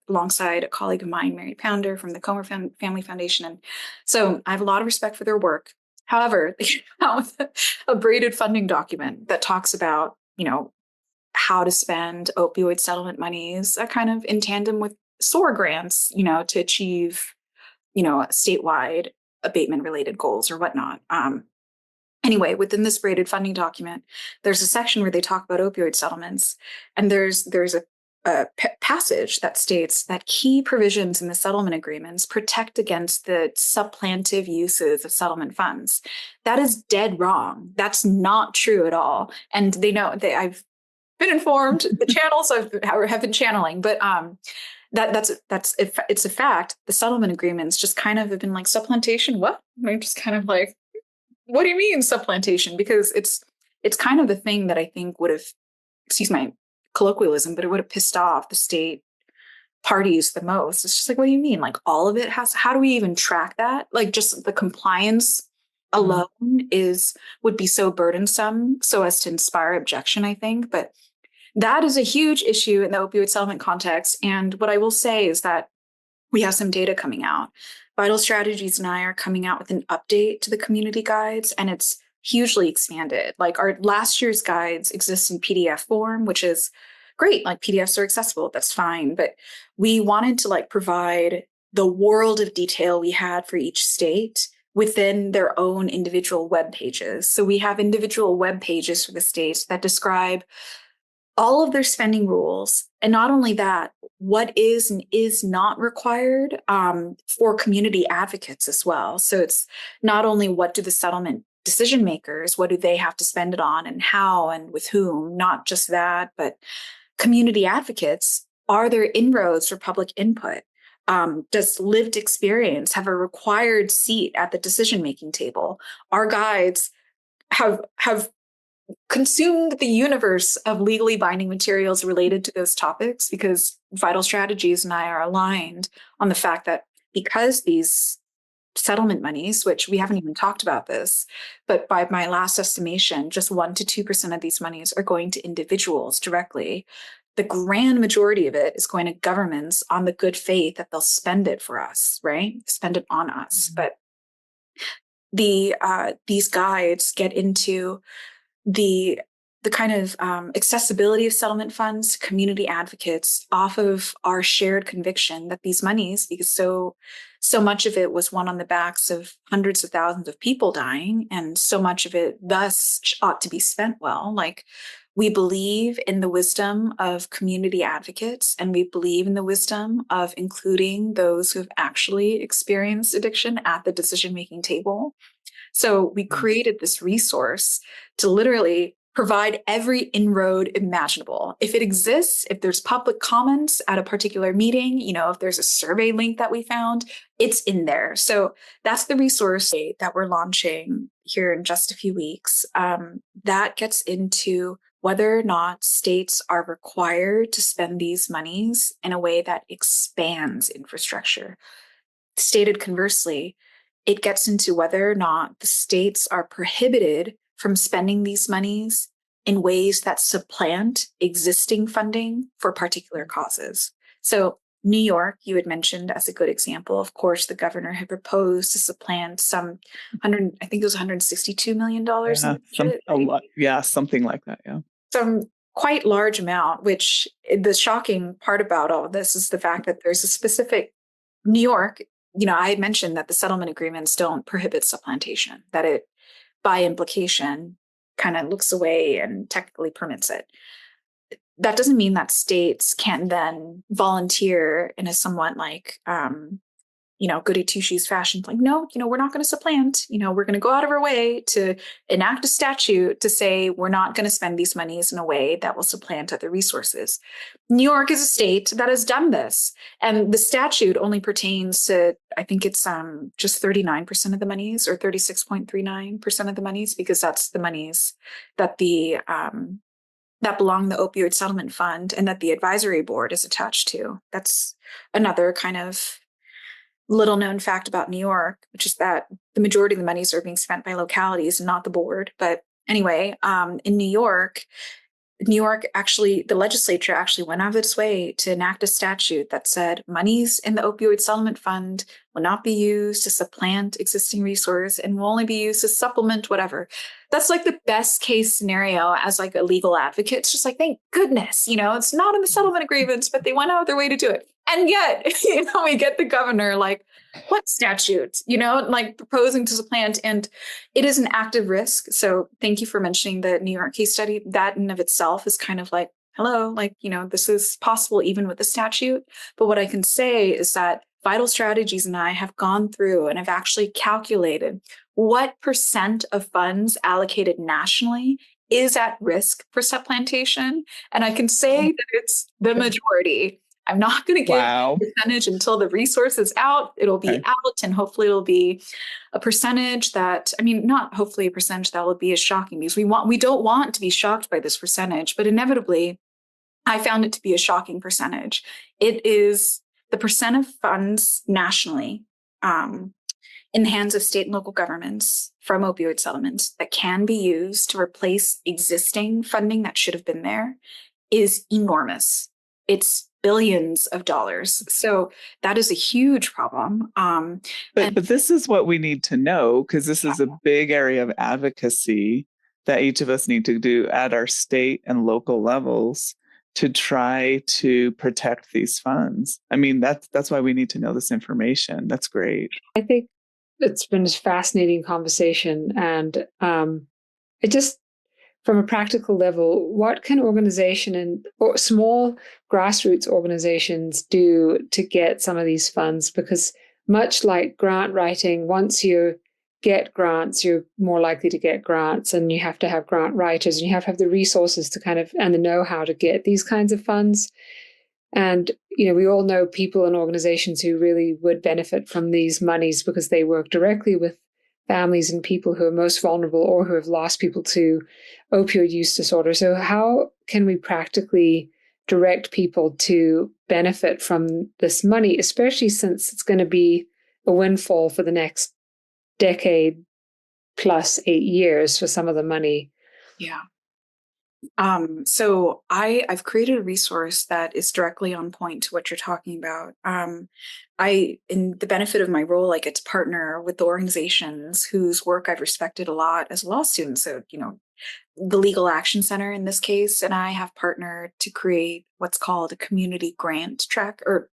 alongside a colleague of mine, Mary Pounder from the Comer Family Foundation. And so I have a lot of respect for their work. However, they came out with a braided funding document that talks about, how to spend opioid settlement monies, kind of in tandem with SOAR grants, to achieve, statewide abatement related goals or whatnot. Anyway, within this braided funding document, there's a section where they talk about opioid settlements, and there's a passage that states that key provisions in the settlement agreements protect against the supplantive uses of settlement funds. That is dead wrong. That's not true at all. And they know I've been informed. The channels have been channeling, but it's a fact. The settlement agreements just kind of have been like, supplantation. What? And I'm just kind of like, what do you mean supplantation? Because it's kind of the thing that I think would have, excuse my colloquialism, but it would have pissed off the state parties the most. It's just like, what do you mean? Like all of it has, how do we even track that? Like just the compliance alone would be so burdensome so as to inspire objection, I think. But that is a huge issue in the opioid settlement context. And what I will say is that we have some data coming out. Vital Strategies and I are coming out with an update to the community guides, and it's hugely expanded. Like our last year's guides exist in PDF form, which is great. Like PDFs are accessible, that's fine. But we wanted to provide the world of detail we had for each state within their own individual web pages. So we have individual web pages for the states that describe all of their spending rules. And not only that, what is and is not required for community advocates as well. So it's not only what do the settlement decision makers, what do they have to spend it on and how and with whom, not just that, but community advocates, are there inroads for public input? Does lived experience have a required seat at the decision-making table? Our guides have consumed the universe of legally binding materials related to those topics, because Vital Strategies and I are aligned on the fact that because these settlement monies, which we haven't even talked about this, but by my last estimation, just 1% to 2% of these monies are going to individuals directly. The grand majority of it is going to governments on the good faith that they'll spend it for us, right? Spend it on us. But these guides get into the kind of accessibility of settlement funds to community advocates off of our shared conviction that these monies, because so much of it was won on the backs of hundreds of thousands of people dying, and so much of it thus ought to be spent well. Like, we believe in the wisdom of community advocates, and we believe in the wisdom of including those who have actually experienced addiction at the decision-making table. So we created this resource to literally provide every inroad imaginable. If it exists, if there's public comments at a particular meeting, if there's a survey link that we found, it's in there. So that's the resource that we're launching here in just a few weeks. That gets into whether or not states are required to spend these monies in a way that expands infrastructure. Stated conversely, it gets into whether or not the states are prohibited from spending these monies in ways that supplant existing funding for particular causes. So New York, you had mentioned as a good example. Of course, the governor had proposed to supplant some I think it was $162 million. Something like that. Yeah. Some quite large amount, which the shocking part about all of this is the fact that there's a specific New York. I had mentioned that the settlement agreements don't prohibit supplantation, that it, by implication, kind of looks away and technically permits it. That doesn't mean that states can't then volunteer in a somewhat goody two-shoes fashion, like, no, we're not going to supplant, we're going to go out of our way to enact a statute to say we're not going to spend these monies in a way that will supplant other resources. New York is a state that has done this, and the statute only pertains to, I think it's just 39% of the monies, or 36.39% of the monies, because that's the monies that that belong to the Opioid Settlement Fund and that the advisory board is attached to. That's another kind of little known fact about New York, which is that the majority of the monies are being spent by localities and not the board. But anyway, in New York actually, the legislature actually went out of its way to enact a statute that said monies in the opioid settlement fund will not be used to supplant existing resource and will only be used to supplement whatever. That's like the best case scenario as like a legal advocate. It's just like, thank goodness, it's not in the settlement agreements, but they went out of their way to do it. And yet, we get the governor like, what statute, like proposing to supplant, and it is an active risk. So thank you for mentioning the New York case study. That in of itself is kind of like, hello, like, this is possible even with the statute. But what I can say is that Vital Strategies and I have gone through and have actually calculated what percent of funds allocated nationally is at risk for supplantation. And I can say that it's the majority. I'm not going to give a percentage until the resource is out. It'll be out, and hopefully it'll be a percentage that, not hopefully a percentage that will be as shocking, because we don't want to be shocked by this percentage, but inevitably I found it to be a shocking percentage. It is the percent of funds nationally in the hands of state and local governments from opioid settlements that can be used to replace existing funding that should have been there is enormous. It's billions of dollars. So that is a huge problem. But this is what we need to know, because this is a big area of advocacy that each of us need to do at our state and local levels to try to protect these funds. That's why we need to know this information. That's great. I think it's been a fascinating conversation. And it just, from a practical level, what can organization or small grassroots organizations do to get some of these funds? Because much like grant writing, once you get grants, you're more likely to get grants, and you have to have grant writers, and you have to have the resources to and the know-how to get these kinds of funds. And, we all know people and organizations who really would benefit from these monies because they work directly with families and people who are most vulnerable or who have lost people to opioid use disorder. So how can we practically direct people to benefit from this money, especially since it's going to be a windfall for the next decade plus 8 years for some of the money? Yeah. So I've created a resource that is directly on point to what you're talking about. In the benefit of my role, I get to partner with the organizations whose work I've respected a lot as a law student. So, the Legal Action Center in this case, and I have partnered to create what's called a community grant track, or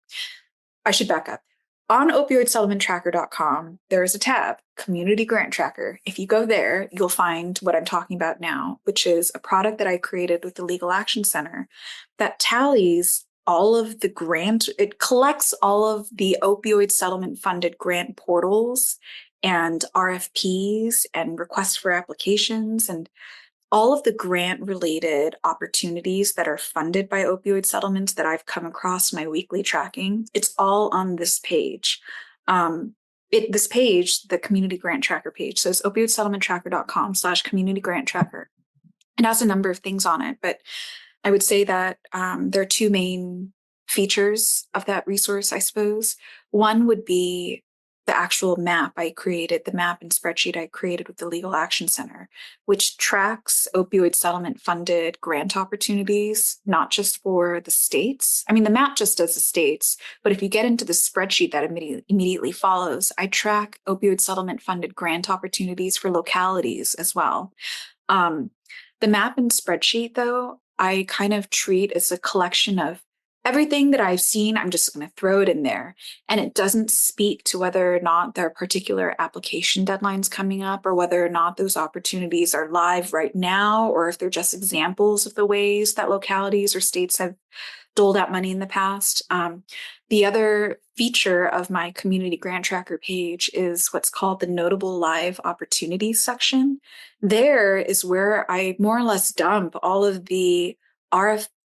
I should back up. On opioidsettlementtracker.com, there is a tab, Community Grant Tracker. If you go there, you'll find what I'm talking about now, which is a product that I created with the Legal Action Center that tallies all of the it collects all of the opioid settlement funded grant portals and RFPs and requests for applications and all of the grant-related opportunities that are funded by opioid settlements that I've come across my weekly tracking. It's all on this page. This page, the Community Grant Tracker page, so it's opioidsettlementtracker.com/community grant tracker. It has a number of things on it, but I would say that there are two main features of that resource, I suppose. One would be the actual map I created, the map and spreadsheet I created with the Legal Action Center, which tracks opioid settlement funded grant opportunities, not just for the states. The map just does the states, but if you get into the spreadsheet that immediately follows, I track opioid settlement funded grant opportunities for localities as well. The map and spreadsheet, though, I kind of treat as a collection of everything that I've seen. I'm just going to throw it in there. And it doesn't speak to whether or not there are particular application deadlines coming up, or whether or not those opportunities are live right now, or if they're just examples of the ways that localities or states have doled out money in the past. The other feature of my Community Grant Tracker page is what's called the Notable Live Opportunities section. There is where I more or less dump all of the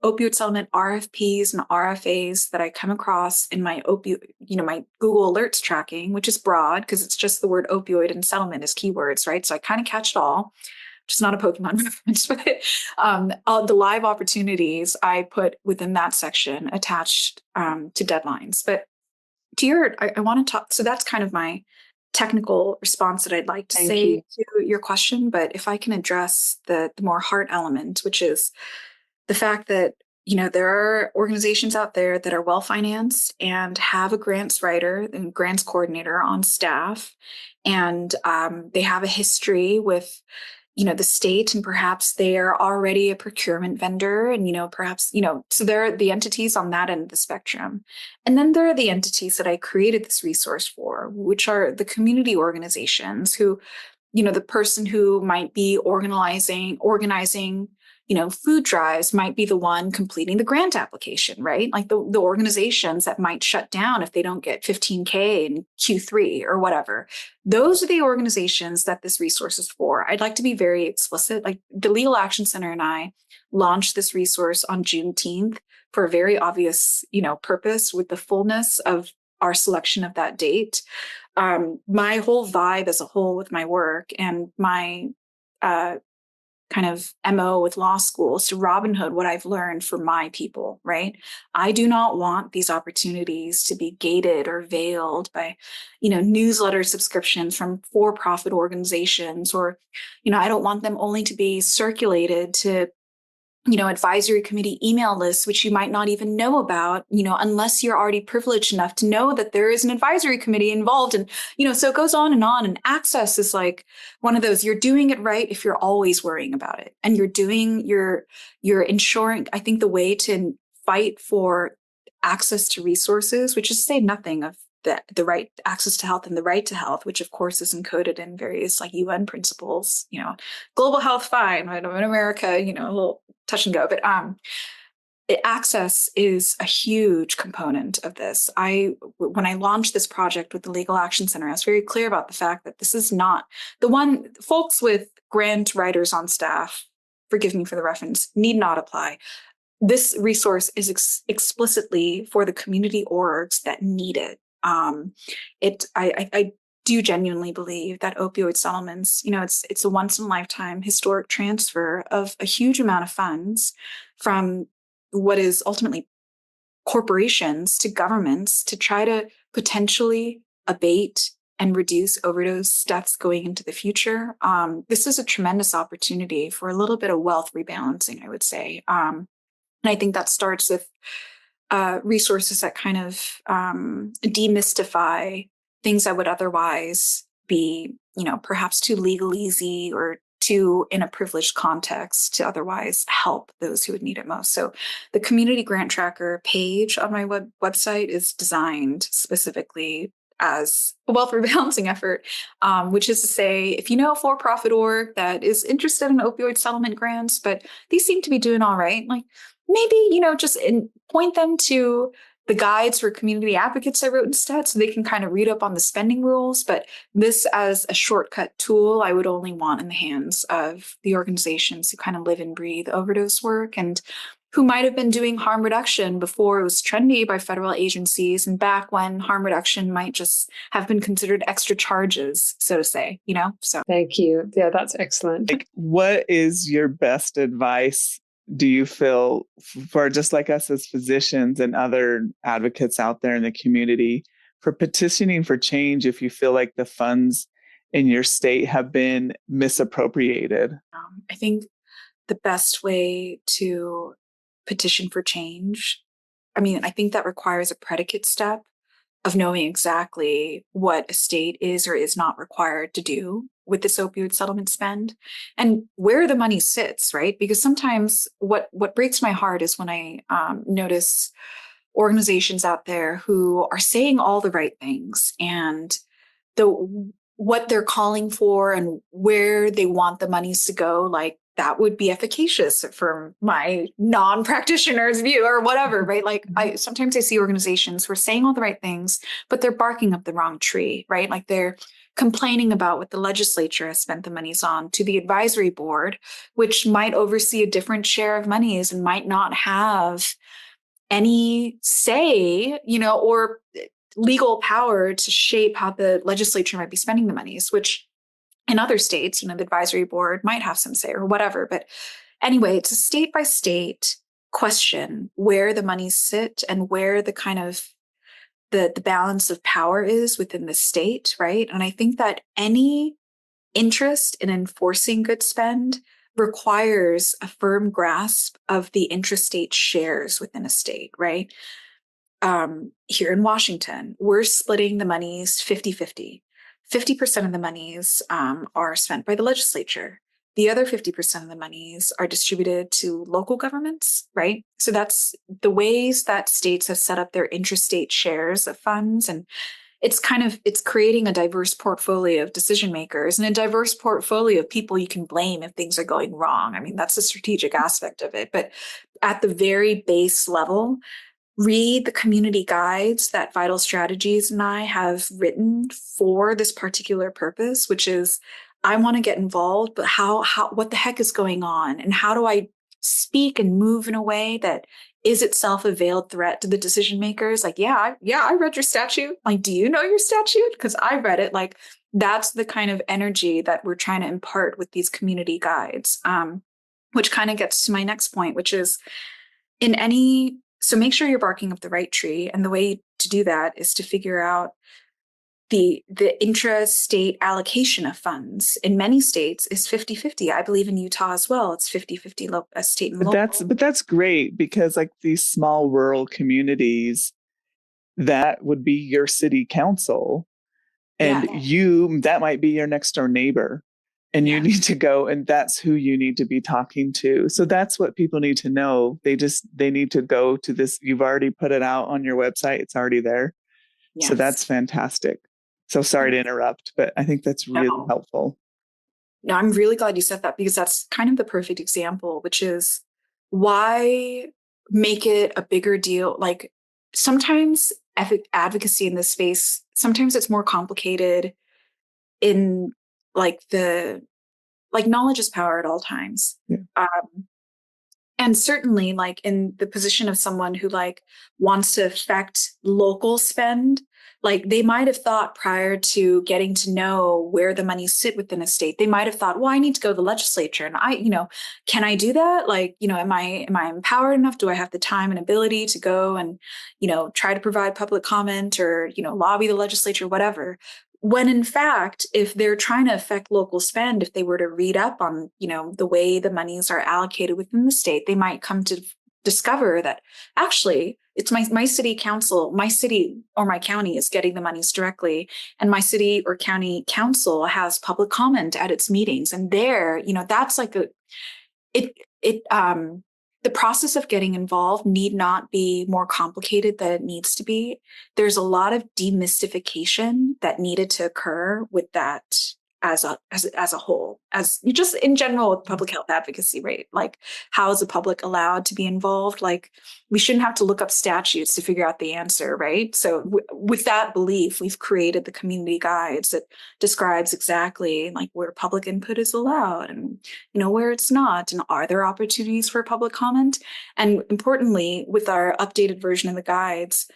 opioid settlement RFPs and RFAs that I come across in my my Google Alerts tracking, which is broad because it's just the word opioid and settlement as keywords, right? So I kind of catch it all. Just not a Pokemon reference, but all the live opportunities I put within that section attached to deadlines. But I want to talk. So that's kind of my technical response that I'd like to Thank say you. to your question. But if I can address the more heart element, which is the fact that, there are organizations out there that are well financed and have a grants writer and grants coordinator on staff, and they have a history with the state, and perhaps they are already a procurement vendor, and perhaps so there are the entities on that end of the spectrum. And then there are the entities that I created this resource for, which are the community organizations who, the person who might be organizing food drives might be the one completing the grant application, right? Like the organizations that might shut down if they don't get 15K in Q3 or whatever. Those are the organizations that this resource is for. I'd like to be very explicit. Like the Legal Action Center and I launched this resource on Juneteenth for a very obvious, purpose, with the fullness of our selection of that date. My whole vibe as a whole with my work and my kind of MO with law school is to Robin Hood what I've learned for my people, right? I do not want these opportunities to be gated or veiled by, newsletter subscriptions from for-profit organizations, or, I don't want them only to be circulated to advisory committee email lists, which you might not even know about, unless you're already privileged enough to know that there is an advisory committee involved. And, so it goes on. And access is like one of those, you're doing it right if you're always worrying about it. And you're ensuring, I think the way to fight for access to resources, which is to say nothing of the right access to health and the right to health, which of course is encoded in various like UN principles, global health, fine, in America, a little touch and go, but access is a huge component of this. When I launched this project with the Legal Action Center, I was very clear about the fact that this is not the one. Folks with grant writers on staff, forgive me for the reference, need not apply. This resource is explicitly for the community orgs that need it. I do genuinely believe that opioid settlements, it's a once in a lifetime historic transfer of a huge amount of funds from what is ultimately corporations to governments to try to potentially abate and reduce overdose deaths going into the future. This is a tremendous opportunity for a little bit of wealth rebalancing, I would say. And I think that starts with resources that kind of demystify things that would otherwise be, perhaps too legalese or too in a privileged context to otherwise help those who would need it most. So the community grant tracker page on my website is designed specifically as a wealth rebalancing effort, which is to say, if you know a for-profit org that is interested in opioid settlement grants, but these seem to be doing all right, like maybe, just point them to the guides for community advocates I wrote instead, so they can kind of read up on the spending rules. But this as a shortcut tool, I would only want in the hands of the organizations who kind of live and breathe overdose work and who might have been doing harm reduction before it was trendy by federal agencies and back when harm reduction might just have been considered extra charges, so to say, so. Thank you. Yeah, that's excellent. Like, what is your best advice, do you feel, for just like us as physicians and other advocates out there in the community, for petitioning for change if you feel like the funds in your state have been misappropriated? I think the best way to petition for change, I think that requires a predicate step of knowing exactly what a state is or is not required to do with this opioid settlement spend and where the money sits, right? Because sometimes what breaks my heart is when I notice organizations out there who are saying all the right things and what they're calling for and where they want the monies to go, like that would be efficacious from my non-practitioner's view or whatever, right? Like sometimes I see organizations who are saying all the right things, but they're barking up the wrong tree, right? Like they're complaining about what the legislature has spent the monies on to the advisory board, which might oversee a different share of monies and might not have any say, or legal power to shape how the legislature might be spending the monies, which in other states, the advisory board might have some say or whatever. But anyway, it's a state by state question where the monies sit and where the kind of the balance of power is within the state, right? And I think that any interest in enforcing good spend requires a firm grasp of the intrastate shares within a state, right? Here in Washington, we're splitting the monies 50-50. 50% of the monies are spent by the legislature. The other 50% of the monies are distributed to local governments, right? So that's the ways that states have set up their intrastate shares of funds. And it's creating a diverse portfolio of decision makers and a diverse portfolio of people you can blame if things are going wrong. I mean, that's the strategic aspect of it. But at the very base level, read the community guides that Vital Strategies and I have written for this particular purpose, which is I want to get involved, but what the heck is going on? And how do I speak and move in a way that is itself a veiled threat to the decision makers? Like, I read your statute. Like, do you know your statute? Because I read it. Like, that's the kind of energy that we're trying to impart with these community guides, which kind of gets to my next point, which is so make sure you're barking up the right tree. And the way to do that is to figure out the intra-state allocation of funds. In many states is 50-50. I believe in Utah as well. It's 50-50 state and local. But that's great, because like these small rural communities, that would be your city council. And that might be your next door neighbor. And you need to go, and that's who you need to be talking to. So that's what people need to know. They need to go to this. You've already put it out on your website. It's already there. Yes. So that's fantastic. So sorry to interrupt, but I think that's really helpful. No, I'm really glad you said that, because that's kind of the perfect example, which is why make it a bigger deal? Like, sometimes advocacy in this space, sometimes it's more complicated in knowledge is power at all times. Yeah. And certainly like in the position of someone who like wants to affect local spend, like they might have thought prior to getting to know where the money sit within a state, they might have thought, well, I need to go to the legislature and can I do that? Like, am I empowered enough? Do I have the time and ability to go and, try to provide public comment or, lobby the legislature, whatever. When in fact, if they're trying to affect local spend, if they were to read up on, the way the monies are allocated within the state, they might come to discover that actually it's my city council, my city or my county is getting the monies directly. And my city or county council has public comment at its meetings. And there, that's like the process of getting involved need not be more complicated than it needs to be. There's a lot of demystification that needed to occur with that as a whole, as you just in general with public health advocacy, right? Like, how is the public allowed to be involved? Like, we shouldn't have to look up statutes to figure out the answer, right? So with that belief, we've created the community guides that describes exactly like where public input is allowed and, where it's not, and are there opportunities for public comment? And importantly, with our updated version of the guides,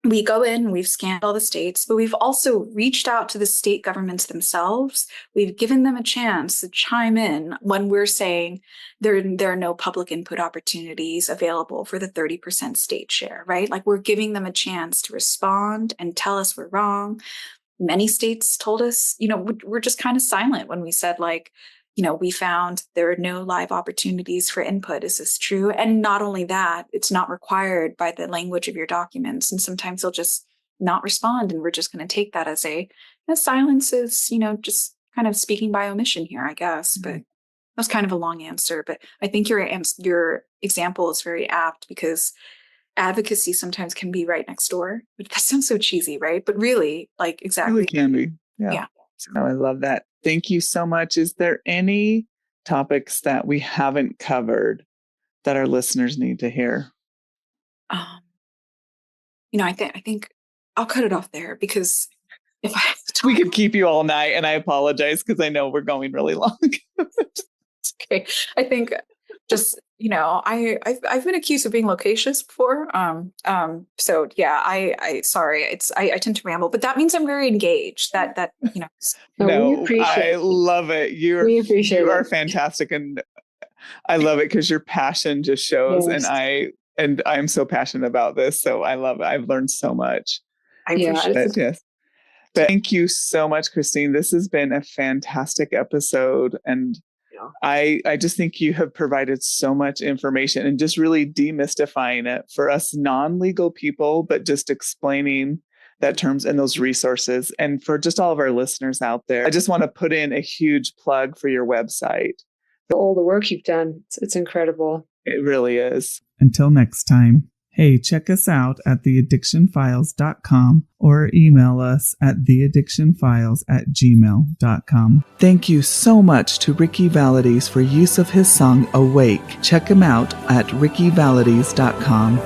we go in, we've scanned all the states, but we've also reached out to the state governments themselves. We've given them a chance to chime in when we're saying there are no public input opportunities available for the 30% state share, right? Like, we're giving them a chance to respond and tell us we're wrong. Many states told us, we're just kind of silent when we said like, we found there are no live opportunities for input. Is this true? And not only that, it's not required by the language of your documents. And sometimes they'll just not respond. And we're just going to take that as silence is, just kind of speaking by omission here, I guess. Mm-hmm. But that was kind of a long answer. But I think your example is very apt, because advocacy sometimes can be right next door. But that sounds so cheesy, right? But really, like, exactly. It really can be. Yeah. Oh, I love that. Thank you so much. Is there any topics that we haven't covered that our listeners need to hear? I think I'll cut it off there, because if we could keep you all night, and I apologize because I know we're going really long. It's okay. I think just, I've been accused of being loquacious before. So yeah, I sorry, I tend to ramble, but that means I'm very engaged. No, I love it. You are fantastic. And I love it because your passion just shows. Yes. And And I'm so passionate about this. So I love it. I've learned so much. I appreciate it. Yes. But thank you so much, Christine. This has been a fantastic episode. And I just think you have provided so much information and just really demystifying it for us non-legal people, but just explaining that terms and those resources. And for just all of our listeners out there, I just want to put in a huge plug for your website. All the work you've done, it's incredible. It really is. Until next time. Hey, check us out at theaddictionfiles.com or email us at theaddictionfiles@gmail.com. Thank you so much to Ricky Valades for use of his song Awake. Check him out at rickyvalades.com.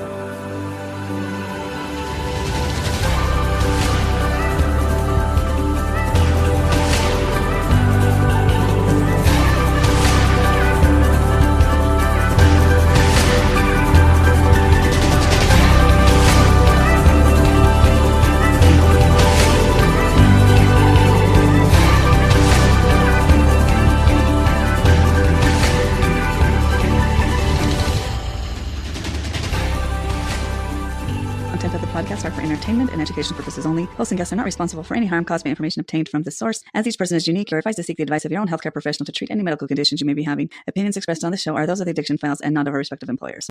Podcasts are for entertainment and education purposes only. Hosts and guests are not responsible for any harm caused by information obtained from this source. As each person is unique, you're advised to seek the advice of your own healthcare professional to treat any medical conditions you may be having. Opinions expressed on this show are those of the Addiction Files and not of our respective employers.